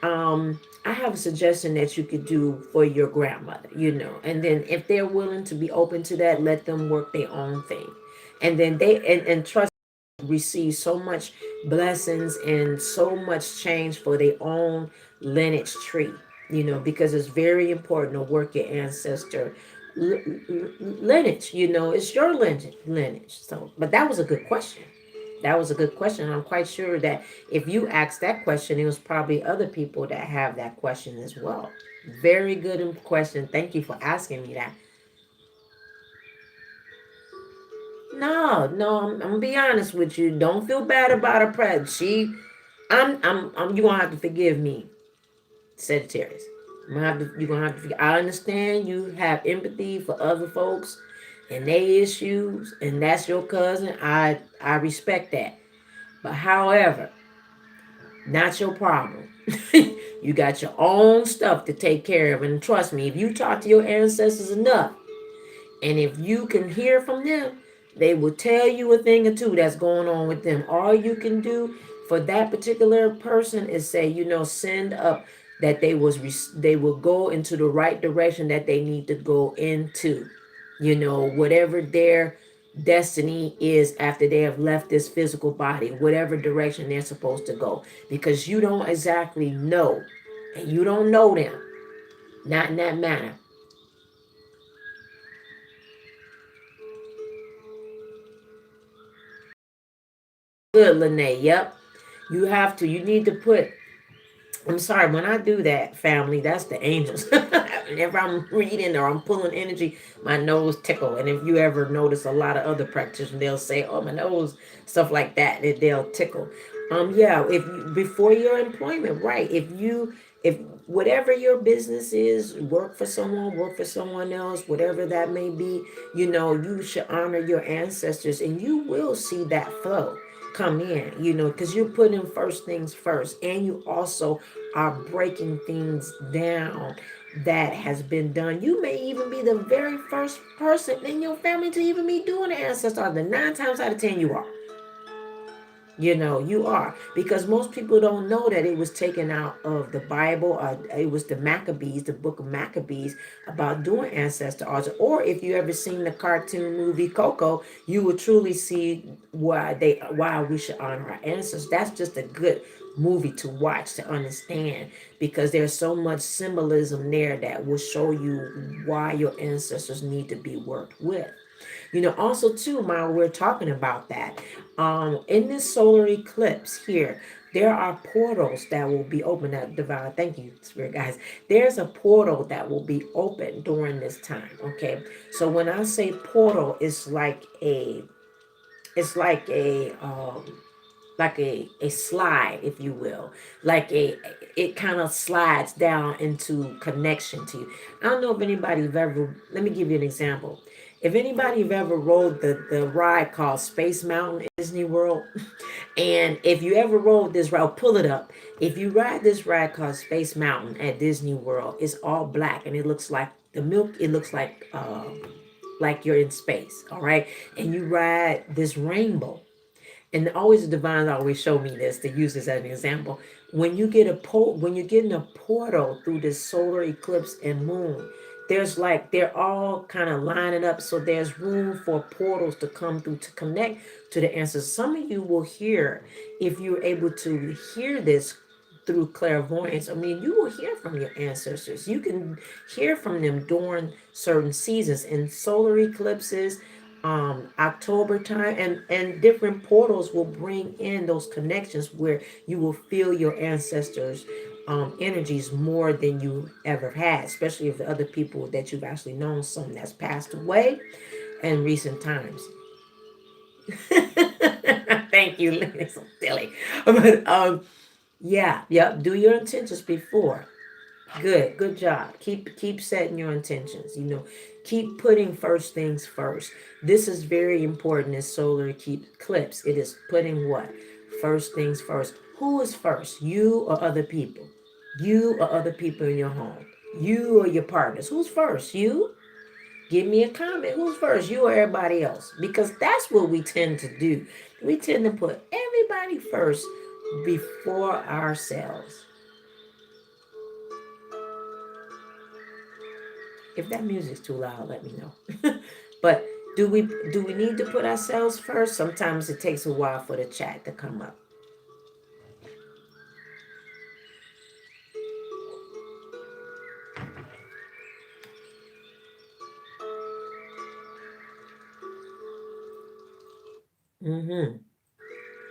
[SPEAKER 1] I have a suggestion that you could do for your grandmother, and then if they're willing to be open to that, let them work their own thing. And then and trust receive so much blessings and so much change for their own lineage tree, because it's very important to work your ancestor lineage. It's your lineage. So, but that was a good question. That was a good question. I'm quite sure that if you asked that question, it was probably other people that have that question as well. Very good question. Thank you for asking me that. No, no, I'm gonna be honest with you. Don't feel bad about her presence. You gonna have to forgive me, Sagittarius. You're gonna have to. I understand you have empathy for other folks and their issues, and that's your cousin. I respect that. But however, not your problem. You got your own stuff to take care of, and trust me, if you talk to your ancestors enough, and if you can hear from them, they will tell you a thing or two that's going on with them. All you can do for that particular person is say, send up that they will go into the right direction that they need to go into. Whatever their destiny is after they have left this physical body, whatever direction they're supposed to go. Because you don't exactly know. And you don't know them. Not in that manner. Good, Lene. Yep. You need to put, I'm sorry, when I do that, family, that's the angels. Whenever I'm reading or I'm pulling energy, my nose tickle. And if you ever notice a lot of other practitioners, they'll say, oh, my nose, stuff like that, they'll tickle. Yeah, before your employment, right. If whatever your business is, work for someone else, whatever that may be, you should honor your ancestors and you will see that flow come in, because you're putting first things first, and you also are breaking things down that has been done. You may even be the very first person in your family to even be doing the ancestor. The 9 times out of 10 you are. You are, because most people don't know that it was taken out of the Bible. It was the Maccabees, the book of Maccabees, about doing ancestor arts. Or if you ever seen the cartoon movie Coco, you will truly see why we should honor our ancestors. That's just a good movie to watch to understand, because there's so much symbolism there that will show you why your ancestors need to be worked with. Also too, while we're talking about that, in this solar eclipse here, there are portals that will be open. That divine, thank you, spirit guys. There's a portal that will be open during this time. Okay, so when I say portal, it's like a slide, if you will, like it kind of slides down into connection to you. I don't know if anybody have ever, let me give you an example. If anybody have ever rode the ride called Space Mountain at Disney World, and if you ever rode this ride, pull it up. If you ride this ride called Space Mountain at Disney World, it's all black and it looks like the milk. It looks like you're in space. All right, and you ride this rainbow, and always the divines always show me this to use this as an example. When you get in a portal through this solar eclipse and moon, there's like they're all kind of lining up, so there's room for portals to come through to connect to the answers. Some of you will hear, if you're able to hear this through clairvoyance. I mean, you will hear from your ancestors. You can hear from them during certain seasons and solar eclipses, October time, and different portals will bring in those connections where you will feel your ancestors energies more than you ever had, especially if the other people that you've actually known, some that's passed away in recent times. Thank you. It's so silly. But yeah, yeah, do your intentions before. Good job. Keep setting your intentions. Keep putting first things first. This is very important in solar eclipse. It is putting what? First things first. Who is first? You or other people? You or other people in your home? You or your partners? Who's first? You? Give me a comment. Who's first? You or everybody else? Because that's what we tend to do. We tend to put everybody first before ourselves. If that music's too loud, let me know. But do we need to put ourselves first? Sometimes it takes a while for the chat to come up. Mm-hmm.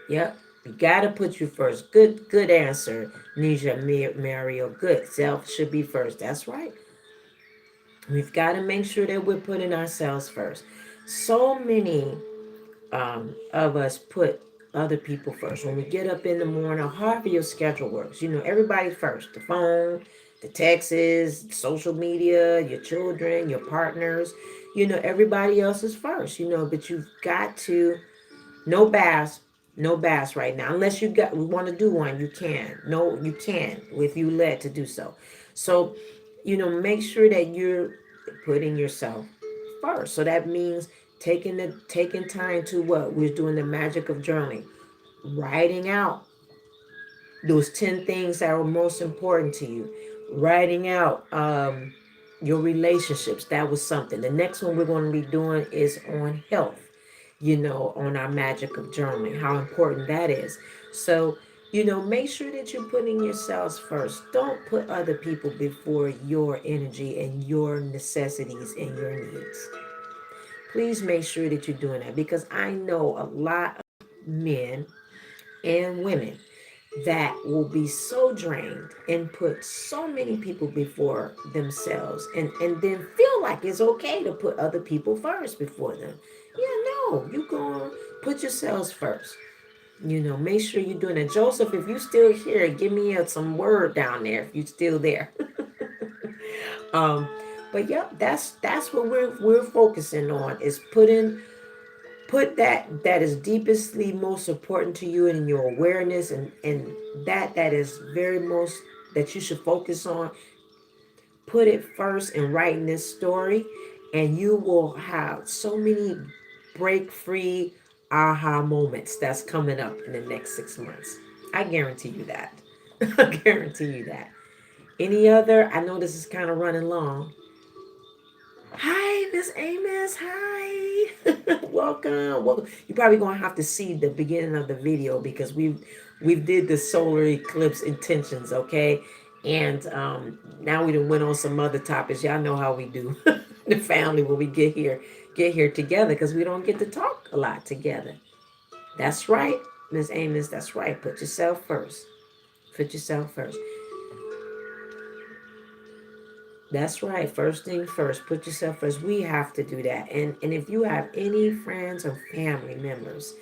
[SPEAKER 1] Yep. You gotta put you first. Good answer, Nisha Mario. Good. Self should be first. That's right. We've got to make sure that we're putting ourselves first. So many of us put other people first. When we get up in the morning, however your schedule works, everybody first. The phone, the texts, social media, your children, your partners, everybody else is first, but you've got to, no baths, no baths right now. Unless we want to do one, you can. No, you can if you led to do so. So, make sure that you're putting yourself first. So that means taking time to what? We're doing the magic of journaling. Writing out those 10 things that are most important to you. Writing out your relationships. That was something. The next one we're going to be doing is on health, on our magic of journaling, how important that is. So, make sure that you're putting yourselves first. Don't put other people before your energy and your necessities and your needs. Please make sure that you're doing that, because I know a lot of men and women that will be so drained and put so many people before themselves, and then feel like it's okay to put other people first before them. Yeah, no, you go put yourselves first. Make sure you're doing it. Joseph, if you still here, give me some word down there if you still there. um but yeah, that's what we're focusing on, is put that is deepestly most important to you and in your awareness, and that is very most that you should focus on. Put it first in writing this story, and you will have so many break free aha moments that's coming up in the next 6 months. I guarantee you that. I guarantee you that. Any other? I know this is kind of running long. Hi, Miss Amos. Hi. Welcome. Welcome. You're probably gonna have to see the beginning of the video because we've did the solar eclipse intentions, okay? And now we done went on some other topics. Y'all know how we do the family when we get here together because we don't get to talk a lot together. That's right, Miss Amos. That's right. Put yourself first. Put yourself first. That's right. First thing first, put yourself first. We have to do that. And if you have any friends or family members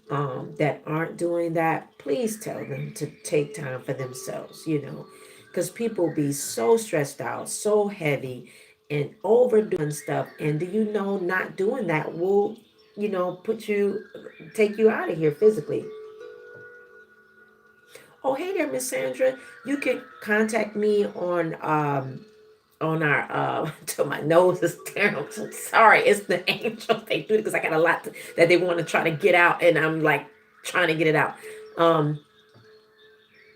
[SPEAKER 1] that aren't doing that, please tell them to take time for themselves, because people be so stressed out, so heavy, and overdoing stuff. And do you know, not doing that will, take you out of here physically. Oh, hey there, Miss Sandra. You can contact me on our till my nose is terrible. I'm so sorry. It's the angels. They do it because I got a lot that they want to try to get out, and I'm like trying to get it out. Um,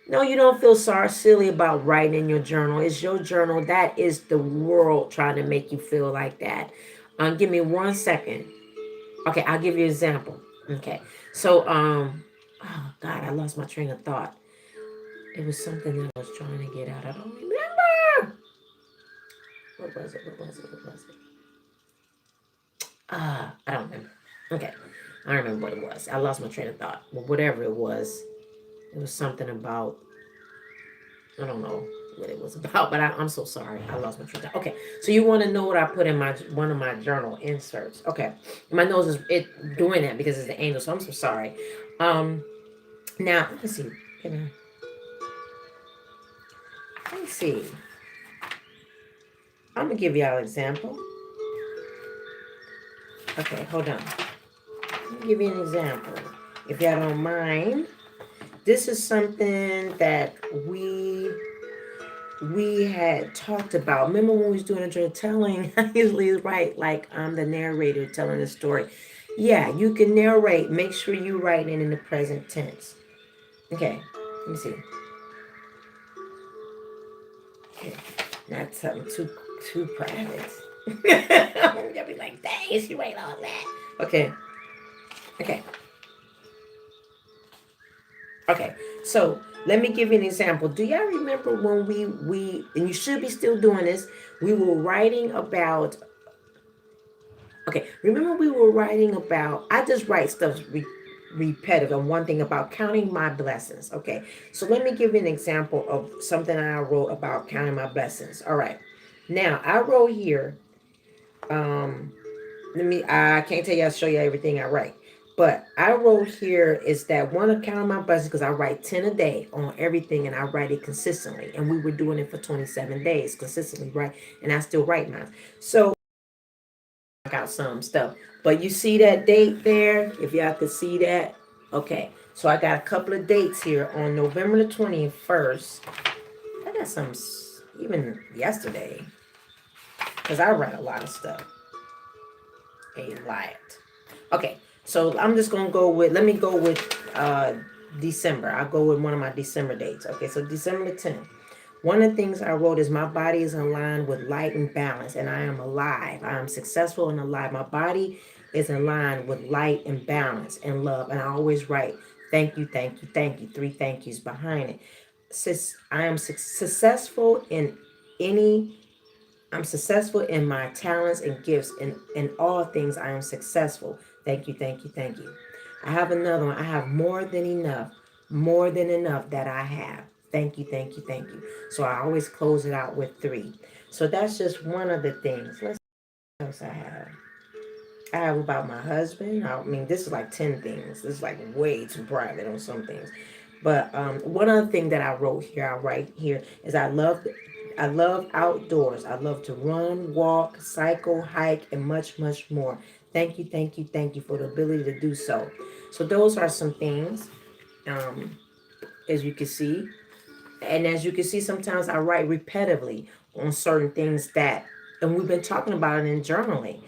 [SPEAKER 1] no, you don't feel sorry, silly about writing in your journal. It's your journal. That is the world trying to make you feel like that. Give me 1 second. Okay, I'll give you an example. Okay, so oh God, I lost my train of thought. It was something that I was trying to get out. I don't remember. What was it? What was it? What was it? I don't remember. Okay. I don't remember what it was. I lost my train of thought. But whatever it was something about, I don't know what it was about, but I'm so sorry. I lost my train of thought. Okay. So you want to know what I put in my one of my journal inserts. Okay. My nose is it doing that because it's the angel, so I'm so sorry. Um now let's see. Can let's see. I'm gonna give y'all an example. Okay, hold on. Let me give you an example. If y'all don't mind. This is something that we had talked about. Remember when we was doing a journal telling? I usually write like I'm the narrator telling the story. Yeah, you can narrate. Make sure you write it in the present tense. Okay, let me see. Okay, not something too private. You'll be like, dang, she write all that. Okay, okay. Okay, so let me give you an example. Do y'all remember when we and you should be still doing this? We were writing about. Okay, remember we were writing about. I just write stuff repetitive. And one thing about counting my blessings. Okay, so let me give you an example of something I wrote about counting my blessings. All right, now I wrote here. Um, I can't tell you, I'll show you everything I write. But I wrote here is that one account of my blessings because I write 10 a day on everything and I write it consistently. And we were doing it for 27 days consistently, right? And I still write mine. So I got some stuff. But you see that date there? If y'all could see that. Okay. So I got a couple of dates here on November the 21st. I got some even yesterday. Because I write a lot of stuff. A lot. Okay, so I'm just gonna go with. Let me go with December. I'll go with one of my December dates. Okay, so December the 10th. One of the things I wrote is my body is aligned with light and balance, and I am alive. I am successful and alive. My body is aligned with light and balance and love. And I always write thank you, thank you, thank you. Three thank yous behind it. Since I am successful in any I'm successful in my talents and gifts. In all things, I am successful. Thank you, thank you, thank you. I have another one. I have more than enough that I have. Thank you, thank you, thank you. So I always close it out with three. So that's just one of the things. Let's see what else I have. I have about my husband. I mean, this is like 10 things. This is like way too private on some things. But one other thing that I wrote here, I write here, is I love outdoors. I love to run, walk, cycle, hike, and much, much more. Thank you, thank you, thank you for the ability to do so. So those are some things, um, as you can see. And as you can see, sometimes I write repetitively on certain things and we've been talking about it in journaling.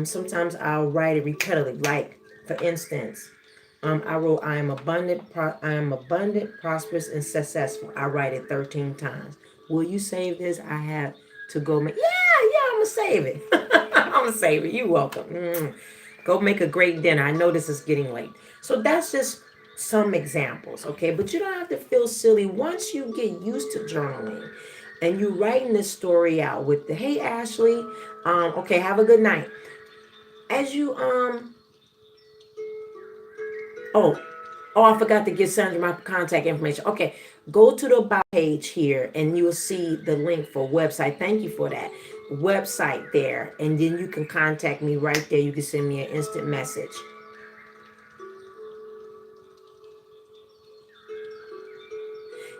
[SPEAKER 1] Sometimes I'll write it repetitively, like For instance, I wrote, I am abundant, prosperous, and successful. I write it 13 times. Will you save this? I have to go make. Yeah, I'm gonna save it. I'm gonna save it. You're welcome. Go make a great dinner. I know this is getting late. So that's just some examples, okay? But you don't have to feel silly once you get used to journaling and you writing this story out with the hey Ashley, okay, have a good night. As you oh, I forgot to give Sandra my contact information. Okay, go to the about page here and you'll see the link for website. Thank you for that website there. And then you can contact me right there. You can send me an instant message.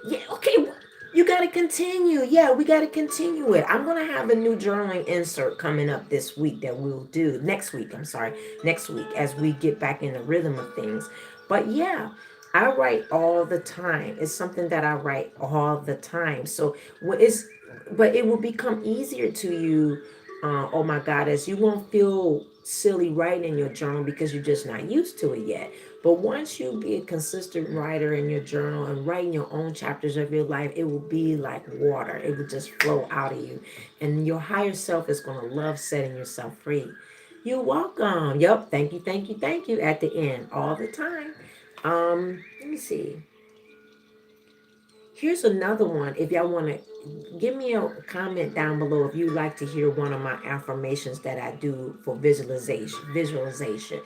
[SPEAKER 1] Yeah, okay. You got to continue. Yeah, we got to continue it. I'm going to have a new journaling insert coming up this week that we'll do next week. I'm sorry, next week as we get back in the rhythm of things. But yeah, I write all the time. It's something that I write all the time. So but it will become easier to you. Oh my God, as you won't feel silly writing in your journal because you're just not used to it yet. But once you be a consistent writer in your journal and writing your own chapters of your life, it will be like water. It will just flow out of you. And your higher self is going to love setting yourself free. You're welcome. Yep. Thank you. Thank you. Thank you at the end all the time. Let me see. Here's another one. If y'all want to give me a comment down below if you'd like to hear one of my affirmations that I do for visualization.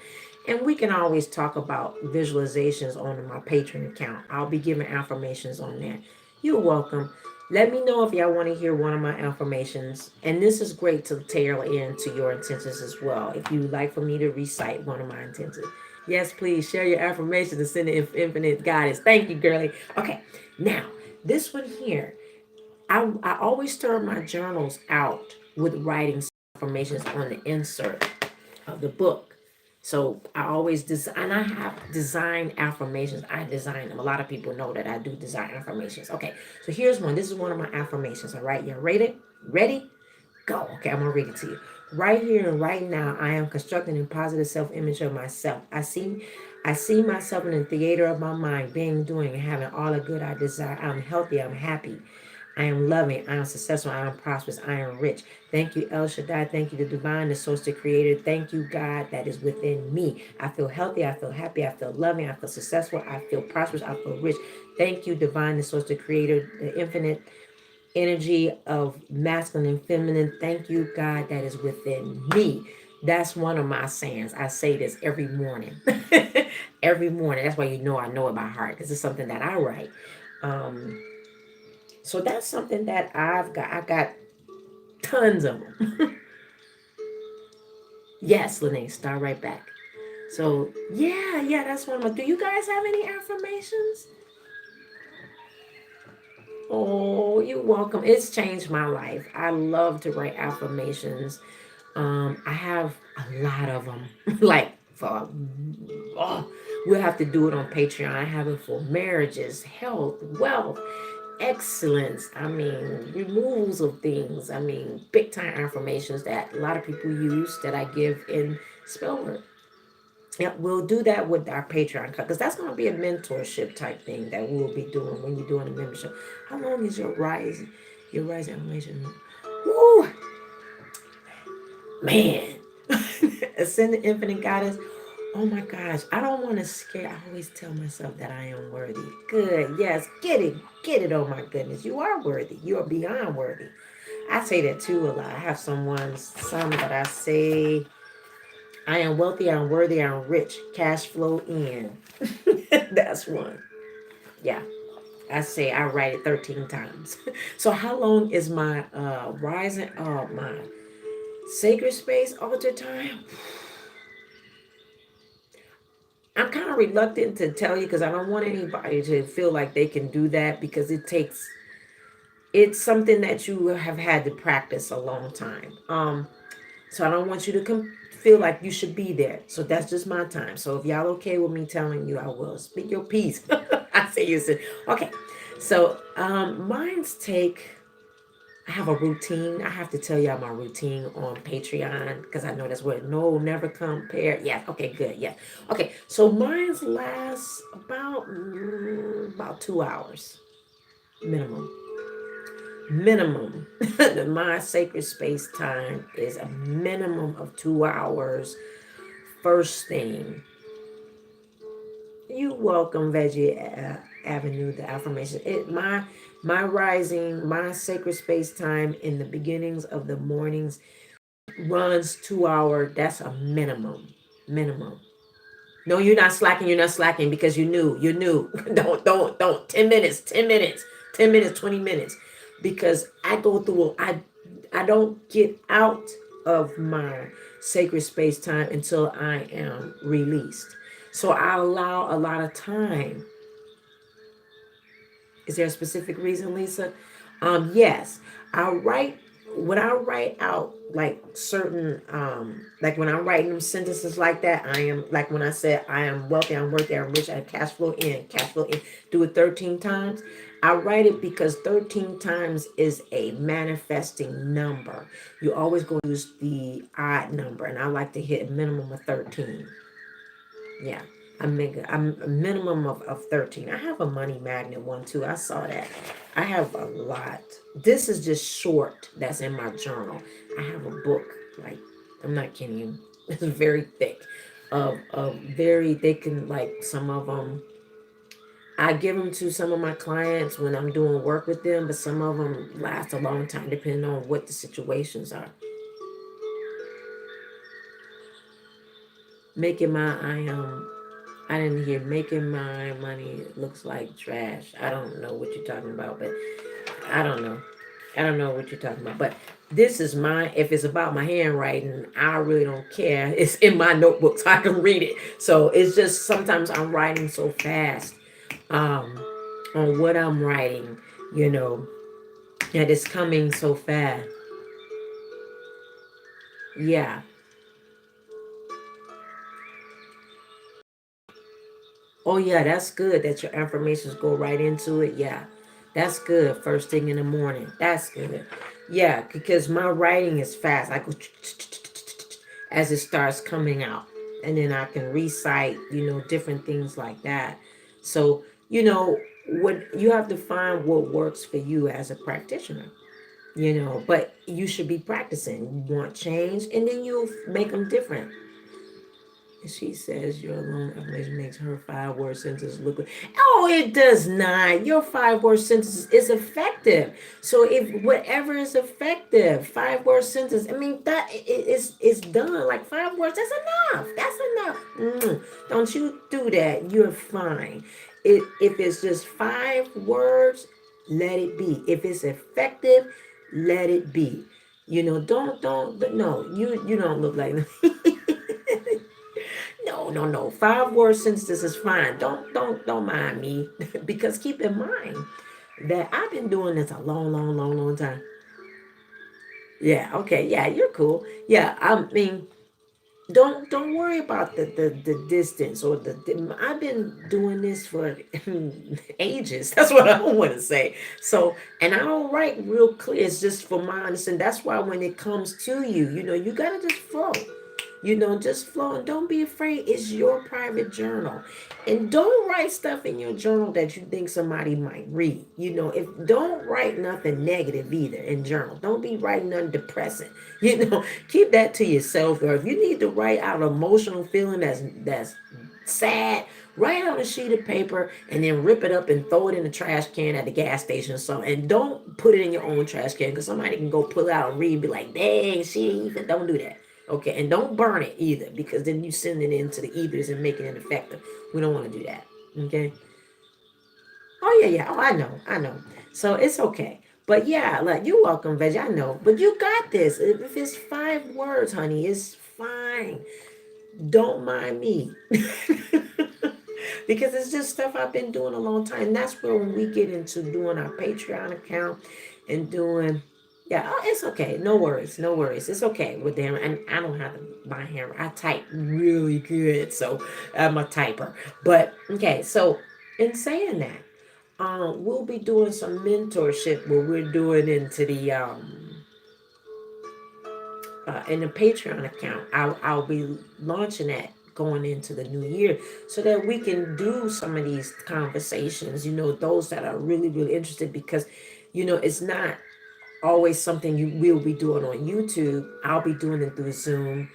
[SPEAKER 1] And we can always talk about visualizations on my Patreon account. I'll be giving affirmations on there. You're welcome. Let me know if y'all want to hear one of my affirmations. And this is great to tailor into your intentions as well. If you would like for me to recite one of my intentions. Yes, please share your affirmations and send it infinite guidance. Thank you, girlie. Okay, now this one here, I always start my journals out with writing affirmations on the insert of the book. So I always design, and I have design affirmations. I design them. A lot of people know that I do design affirmations. Okay, so here's one. This is one of my affirmations. All right, y'all ready? Ready? Go. Okay, I'm gonna read it to you. Right here and right now, I am constructing a positive self-image of myself. I see myself in the theater of my mind, being, doing, and having all the good I desire. I'm healthy. I'm happy. I am loving. I am successful. I am prosperous. I am rich. Thank you, El Shaddai. Thank you, the divine, the source, the creator. Thank you, God, that is within me. I feel healthy. I feel happy. I feel loving. I feel successful. I feel prosperous. I feel rich. Thank you, divine, the source, the creator, the infinite energy of masculine and feminine. Thank you, God, that is within me. That's one of my sayings. I say this every morning. Every morning. That's why I know it by heart because it's something that I write. So that's something that I've got. I got tons of them. Yes, Lene, start right back. So yeah, that's one of my. Do you guys have any affirmations? Oh, you're welcome. It's changed my life. I love to write affirmations. I have a lot of them. Like for we'll have to do it on Patreon. I have it for marriages, health, wealth, excellence. I mean, removals of things. I mean, big time affirmations that a lot of people use that I give in spell work. Yeah, we'll do that with our Patreon because that's going to be a mentorship type thing that we'll be doing when you're doing a membership. How long is your rise affirmation? Woo, man. Ascend the infinite guidance. Oh my gosh, I don't want to scare. I always tell myself that I am worthy. Good, yes, get it, get it. Oh my goodness, you are worthy. You are beyond worthy. I say that too a lot. I have some that I say, I am wealthy, I'm worthy, I'm rich. Cash flow in. That's one. Yeah, I say I write it 13 times. So how long is my rising? Oh my sacred space altar time? I'm kind of reluctant to tell you because I don't want anybody to feel like they can do that because it's something that you have had to practice a long time. So I don't want you to feel like you should be there. So that's just my time. So if y'all okay with me telling you, I will speak your piece. I say you said okay. So mine's take I have a routine. I have to tell y'all my routine on Patreon because I know that's where no never compare. Yeah, okay, good. Yeah. Okay. So mine's lasts about 2 hours minimum. Minimum. My sacred space time is a minimum of 2 hours. First thing. You welcome, Veggie Avenue, the affirmation. My rising, my sacred space time in the beginnings of the mornings runs 2 hour. That's a minimum. Minimum. No, you're not slacking. You're not slacking because you knew. You knew. Don't. 10 minutes. 10 minutes. 10 minutes. 20 minutes. Because I go through. I don't get out of my sacred space time until I am released. So I allow a lot of time. Is there a specific reason, Lisa? Yes. I write when I write out like certain like when I'm writing them sentences like that, I am like when I said I am wealthy, I'm worthy, I'm rich, I have cash flow in, do it 13 times. I write it because 13 times is a manifesting number. You always go use the odd number, and I like to hit a minimum of 13. Yeah. I'm a minimum of 13. I have a money magnet one too. I saw that. I have a lot. This is just short that's in my journal. I have a book, like, I'm not kidding you. It's very thick. Of very, they can, like, some of them, I give them to some of my clients when I'm doing work with them, but some of them last a long time depending on what the situations are. Making my, I didn't hear making my money looks like trash. I don't know what you're talking about, but I don't know. I don't know what you're talking about. But this is my, if it's about my handwriting, I really don't care. It's in my notebook so I can read it. So it's just sometimes I'm writing so fast um, on what I'm writing, you know, and it's coming so fast. Yeah. Oh yeah, that's good that your affirmations go right into it. Yeah. That's good. First thing in the morning. That's good. Yeah, because my writing is fast. I go as it starts coming out. And then I can recite, different things like that. So, what you have to find what works for you as a practitioner. But you should be practicing. You want change, and then you'll make them different. She says your alone affirmation makes her 5 word sentence look good. Oh, it does not. Your 5 word sentence is effective. So if whatever is effective, 5 word sentence, I mean that it's done. Like 5 words, that's enough. That's enough. Don't you do that. You're fine. If it's just 5 words, let it be. If it's effective, let it be. Don't no, you don't look like no. 5 word sentences is fine. Don't mind me because keep in mind that I've been doing this a long time. Yeah, okay, yeah, you're cool. Yeah, I mean, don't worry about the distance or I've been doing this for ages. That's what I want to say. So, and I don't write real clear. It's just for my understanding. That's why when it comes to you, you gotta just flow. Just flow and don't be afraid. It's your private journal. And don't write stuff in your journal that you think somebody might read. If don't write nothing negative either in journal. Don't be writing nothing depressing. Keep that to yourself. Or if you need to write out an emotional feeling that's sad, write on a sheet of paper and then rip it up and throw it in the trash can at the gas station or something. And don't put it in your own trash can because somebody can go pull it out and read and be like, dang, she even don't do that. Okay, and don't burn it either because then you send it into the ethers and making it effective. We don't want to do that. Okay. Oh yeah. Oh, I know. So it's okay. But yeah, like you're welcome, Veg. I know. But you got this. If it's 5 words, honey, it's fine. Don't mind me. Because it's just stuff I've been doing a long time. And that's where when we get into doing our Patreon account and doing, yeah, oh, it's okay. No worries. No worries. It's okay with them. And I don't have to buy hammer. I type really good. So I'm a typer. But okay. So in saying that, We'll be doing some mentorship where we're doing into the in the Patreon account. I'll be launching that going into the new year so that we can do some of these conversations, those that are really, really interested because, it's not always something you will be doing on YouTube. I'll be doing it through Zoom.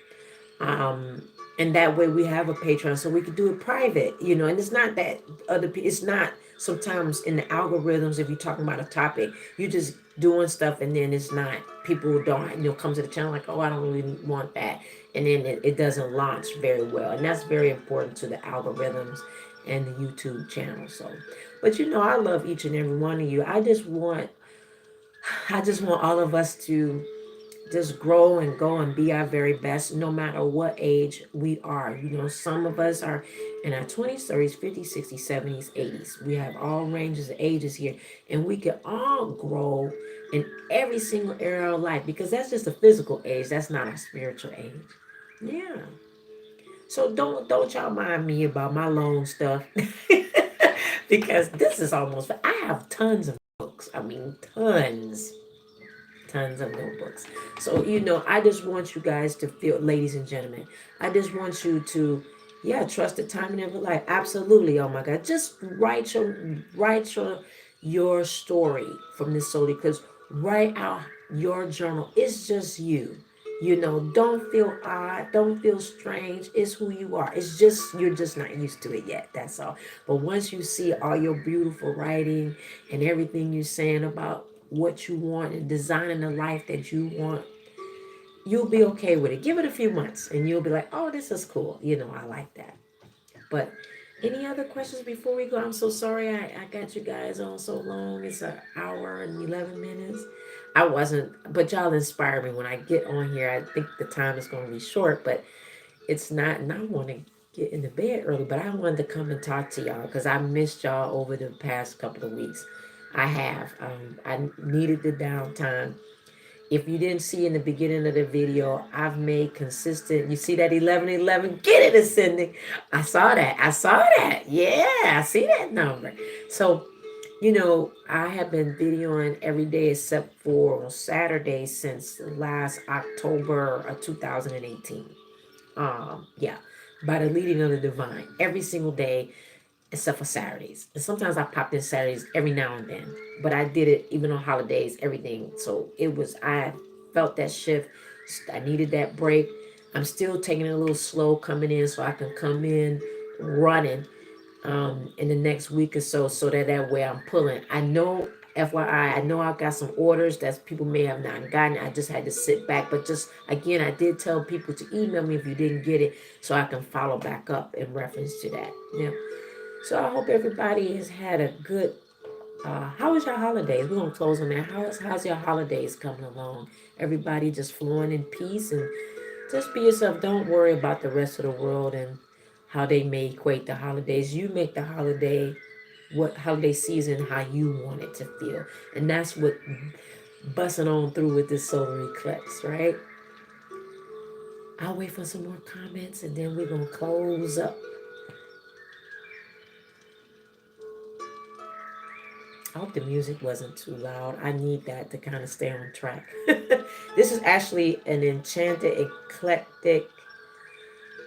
[SPEAKER 1] um and that way we have a Patreon so we could do it private, and it's not that it's not sometimes in the algorithms. If you're talking about a topic, you're just doing stuff and then it's not, people don't, come to the channel like, oh, I don't really want that, and then it doesn't launch very well, and that's very important to the algorithms and the YouTube channel. So, but I love each and every one of you. I just want all of us to just grow and go and be our very best no matter what age we are. Some of us are in our 20s, 30s, 50s, 60s, 70s, 80s. We have all ranges of ages here, and we can all grow in every single area of life because that's just a physical age. That's not a spiritual age. Yeah. So don't y'all mind me about my long stuff because this is almost, I have tons of books. I mean, tons of notebooks. So, I just want you guys to feel, ladies and gentlemen, I just want you to, yeah, trust the timing of your life. Absolutely. Oh my God. Just write your story from this solely because write out your journal. It's just you. Don't feel odd, don't feel strange. It's who you are. It's just, you're just not used to it yet. That's all. But once you see all your beautiful writing and everything you're saying about what you want and designing the life that you want, you'll be okay with it. Give it a few months and you'll be like, oh, this is cool. I like that. But any other questions before we go? I'm so sorry I got you guys on so long. It's an hour and 11 minutes. I wasn't, but y'all inspire me when I get on here. I think the time is going to be short, but it's not, and I want to get in the bed early, but I wanted to come and talk to y'all because I missed y'all over the past couple of weeks. I have. I needed the downtime. If you didn't see in the beginning of the video, I've made consistent. You see that 1111? Get it, ascending. I saw that. I saw that. Yeah, I see that number. So, I have been videoing every day except for on Saturday since last October of 2018. Yeah, by the leading of the divine, every single day except for Saturdays. And sometimes I popped in Saturdays every now and then, but I did it even on holidays, everything. So I felt that shift. I needed that break. I'm still taking it a little slow coming in so I can come in running in the next week or so that way I'm pulling. I know, FYI, I know I've got some orders that people may have not gotten. I just had to sit back. But just again, I did tell people to email me if you didn't get it so I can follow back up in reference to that. Yeah. So I hope everybody has had a good. How was your holidays? We're gonna close on that. How's your holidays coming along? Everybody just flowing in peace and just be yourself. Don't worry about the rest of the world and how they may equate the holidays. You make the what holiday season how you want it to feel, and that's what busting on through with this solar eclipse, right? I'll wait for some more comments and then we're gonna close up. I hope the music wasn't too loud. I need that to kind of stay on track. This is actually an enchanted, eclectic.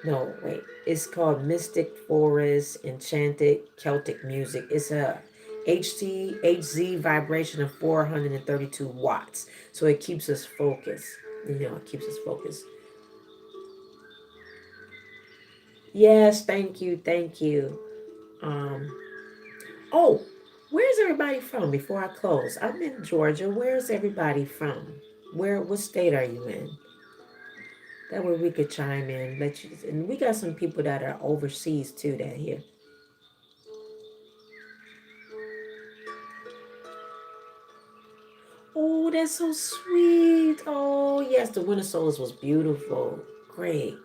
[SPEAKER 1] No, wait. It's called Mystic Forest Enchanted Celtic Music. It's a HZ vibration of 432 watts. So it keeps us focused. It keeps us focused. Yes, thank you, thank you. Um, Oh, where's everybody from before I close? I'm in Georgia. Where's everybody from? What state are you in? That way we could chime in, let you, and we got some people that are overseas too that here. Oh, that's so sweet. Oh, yes, the winter solstice was beautiful. Great.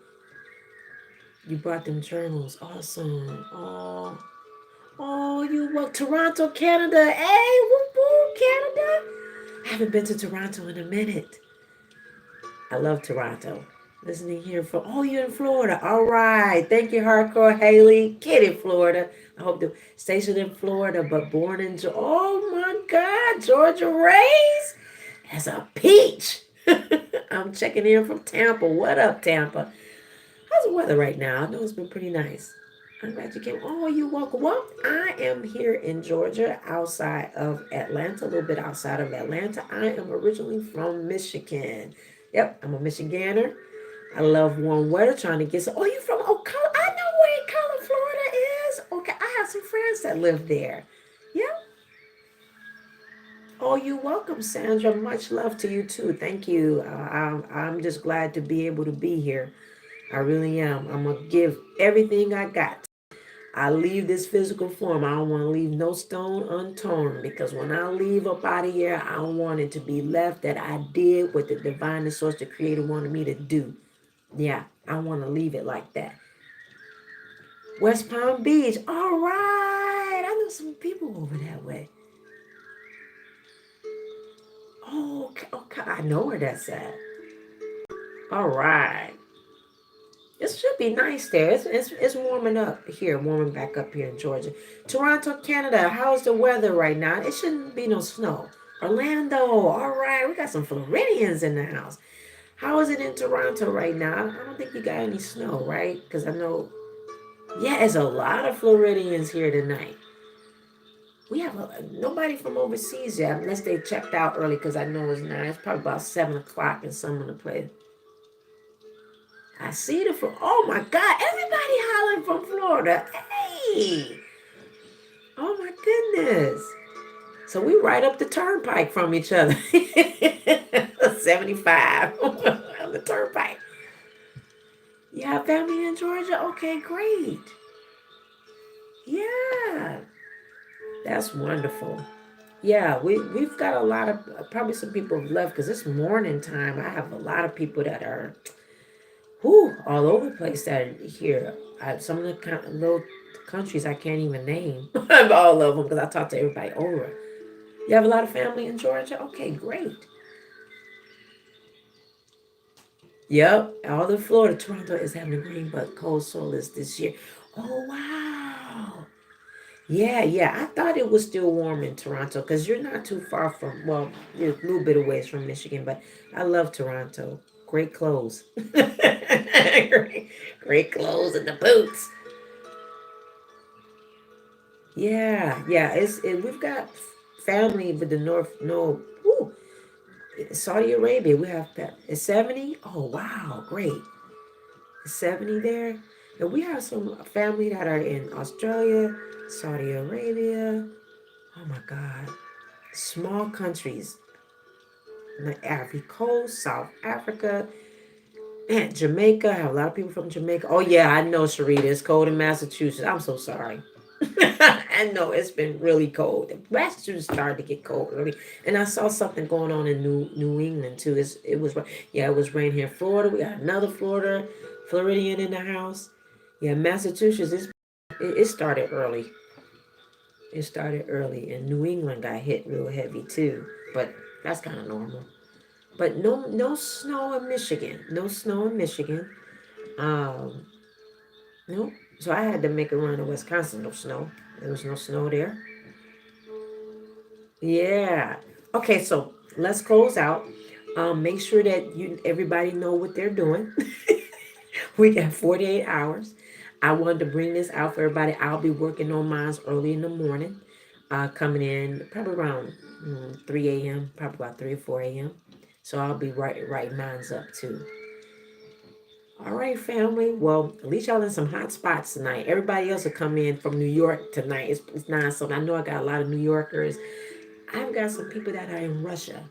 [SPEAKER 1] You brought them journals. Awesome. Oh, you were Toronto, Canada. Hey, whoop whoop, Canada. I haven't been to Toronto in a minute. I love Toronto. Listening here from, oh, you're in Florida. All right. Thank you, Hardcore Haley. Get it, Florida. I hope the station in Florida, but born in, oh my God, Georgia raised as a peach. I'm checking in from Tampa. What up, Tampa? How's the weather right now? I know it's been pretty nice. I'm glad you came. Oh, you welcome. Well, I am here in Georgia, outside of Atlanta, a little bit outside of Atlanta. I am originally from Michigan. Yep, I'm a Michigander. I love warm weather, trying to get some. Oh, you from Ocala? I know where Ocala, Florida is. Okay, I have some friends that live there. Yep. Oh, you're welcome, Sandra. Much love to you too. Thank you. I'm just glad to be able to be here. I really am. I'm gonna give everything I got. I leave this physical form. I don't want to leave no stone unturned, because when I leave up out of here, I don't want it to be left that I did what the divine source, the creator, wanted me to do. Yeah, I want to leave it like that. West Palm Beach. All right. I know some people over that way. Oh, okay. Okay. I know where that's at. All right. It should be nice there. It's warming up here, warming back up here in Georgia. Toronto, Canada. How's the weather right now? It shouldn't be no snow. Orlando. All right. We got some Floridians in the house. How is it in Toronto right now? I don't think you got any snow, right? Because I know, yeah, there's a lot of Floridians here tonight. We have nobody from overseas yet, unless they checked out early, because I know it's now. It's probably about 7 o'clock in some of the place. I see the from. Oh my God! Everybody hollering from Florida. Hey! Oh my goodness! So we right up the turnpike from each other. 75 on the turnpike. You have family in Georgia? Okay, great. Yeah, that's wonderful. Yeah, we've got a lot of, probably some people have left because it's morning time. I have a lot of people that are all over the place that are here. Some of the little countries I can't even name all of them, because I talk to everybody over. You have a lot of family in Georgia? Okay, great. Yep, all in Florida. Toronto is having a green but cold solstice this year. Oh wow. Yeah, yeah. I thought it was still warm in Toronto, because you're not too far from, well, you're a little bit away from Michigan, but I love Toronto. Great clothes. Great clothes and the boots. Yeah, yeah. We've got family with the North, no, woo, Saudi Arabia. We have that. It's 70. Oh wow, great. It's 70 there. And we have some family that are in Australia, Saudi Arabia. Oh my God. Small countries, the Ivory Coast, South Africa, and Jamaica. I have a lot of people from Jamaica. Oh yeah, I know, Sharita. It's cold in Massachusetts. I'm so sorry. I know it's been really cold. Massachusetts started to get cold early, and I saw something going on in New England too. It was, yeah, it was rain here in Florida. We got another Floridian in the house. Yeah, Massachusetts. It started early. It started early, and New England got hit real heavy too. But that's kind of normal. But no snow in Michigan. No snow in Michigan. Um, no. So I had to make a run to Wisconsin. No snow. There was no snow there. Yeah. Okay, so let's close out. Make sure that everybody know what they're doing. We got 48 hours. I wanted to bring this out for everybody. I'll be working on mine early in the morning. Coming in probably around 3 a.m., probably about 3 or 4 a.m. So I'll be writing mines up too. All right, family. Well, at least y'all in some hot spots tonight. Everybody else will come in from New York tonight. It's 9, so I know I got a lot of New Yorkers. I've got some people that are in Russia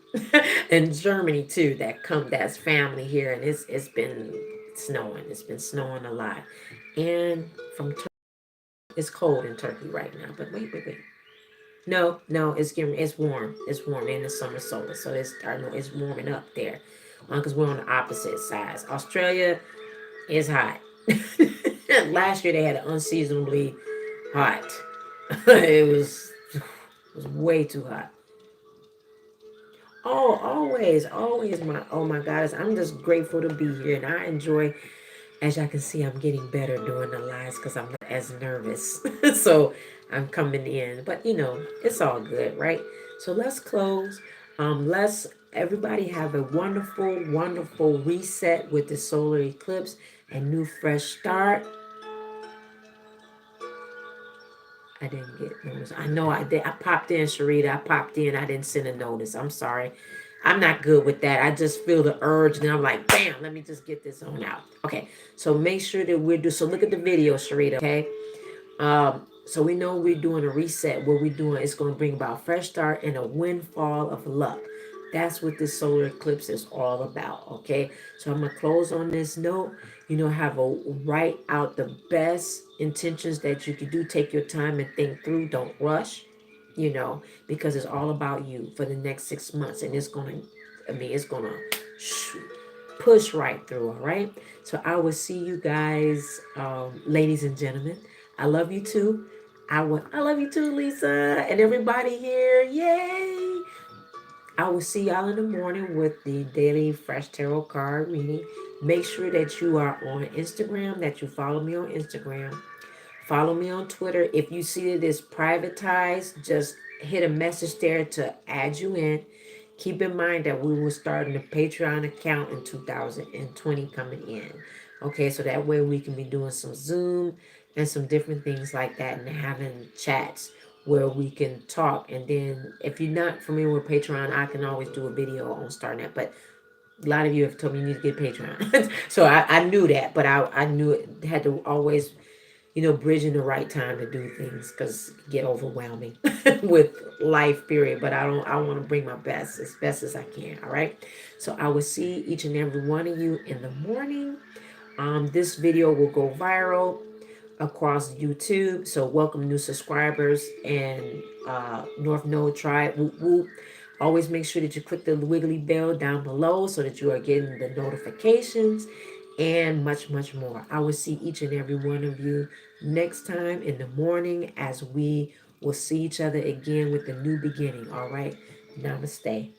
[SPEAKER 1] and Germany too that's family here, and it's been snowing. It's been snowing a lot. And from Turkey, it's cold in Turkey right now. But wait. No, it's warm. It's warm in the summer solstice. So I know it's warming up there. Because we're on the opposite sides. Australia is hot. Last year they had it unseasonably hot. it was way too hot. Oh, always, always my oh my goddess. I'm just grateful to be here and I enjoy, as y'all can see, I'm getting better doing the lives because I'm not as nervous. So I'm coming in. But it's all good, right? So let's close. Let's everybody have a wonderful, wonderful reset with the solar eclipse and new fresh start. I didn't get notice. I know I did. I popped in, Sharita. I popped in. I didn't send a notice. I'm sorry. I'm not good with that. I just feel the urge, and I'm like, bam, let me just get this on out. Okay, so make sure that we're do. So look at the video, Sharita. Okay, so we know we're doing a reset. What we're doing is going to bring about a fresh start and a windfall of luck. That's what this solar eclipse is all about. Okay, so I'm gonna close on this note. Have a write out the best intentions that you could do. Take your time and think through. Don't rush. Because it's all about you for the next 6 months, and it's gonna. I mean, it's gonna push right through. All right. So I will see you guys, ladies and gentlemen. I love you too. I love you too, Lisa, and everybody here. Yay! I will see y'all in the morning with the daily fresh tarot card reading. Make sure that you are on Instagram, that you follow me on Instagram. Follow me on Twitter. If you see that it's privatized, just hit a message there to add you in. Keep in mind that we will start a Patreon account in 2020 coming in. Okay, so that way we can be doing some Zoom and some different things like that and having chats where we can talk. And then if you're not familiar with Patreon, I can always do a video on starting that. But a lot of you have told me you need to get Patreon. So I knew that, but I knew it had to always bridging the right time to do things because it get overwhelming with life period. But I want to bring my best as I can. All right. So I will see each and every one of you in the morning. This video will go viral across YouTube. So welcome new subscribers and North Node Tribe. Whoop, whoop. Always make sure that you click the wiggly bell down below so that you are getting the notifications and much, much more. I will see each and every one of you next time in the morning as we will see each other again with the new beginning. All right. Namaste.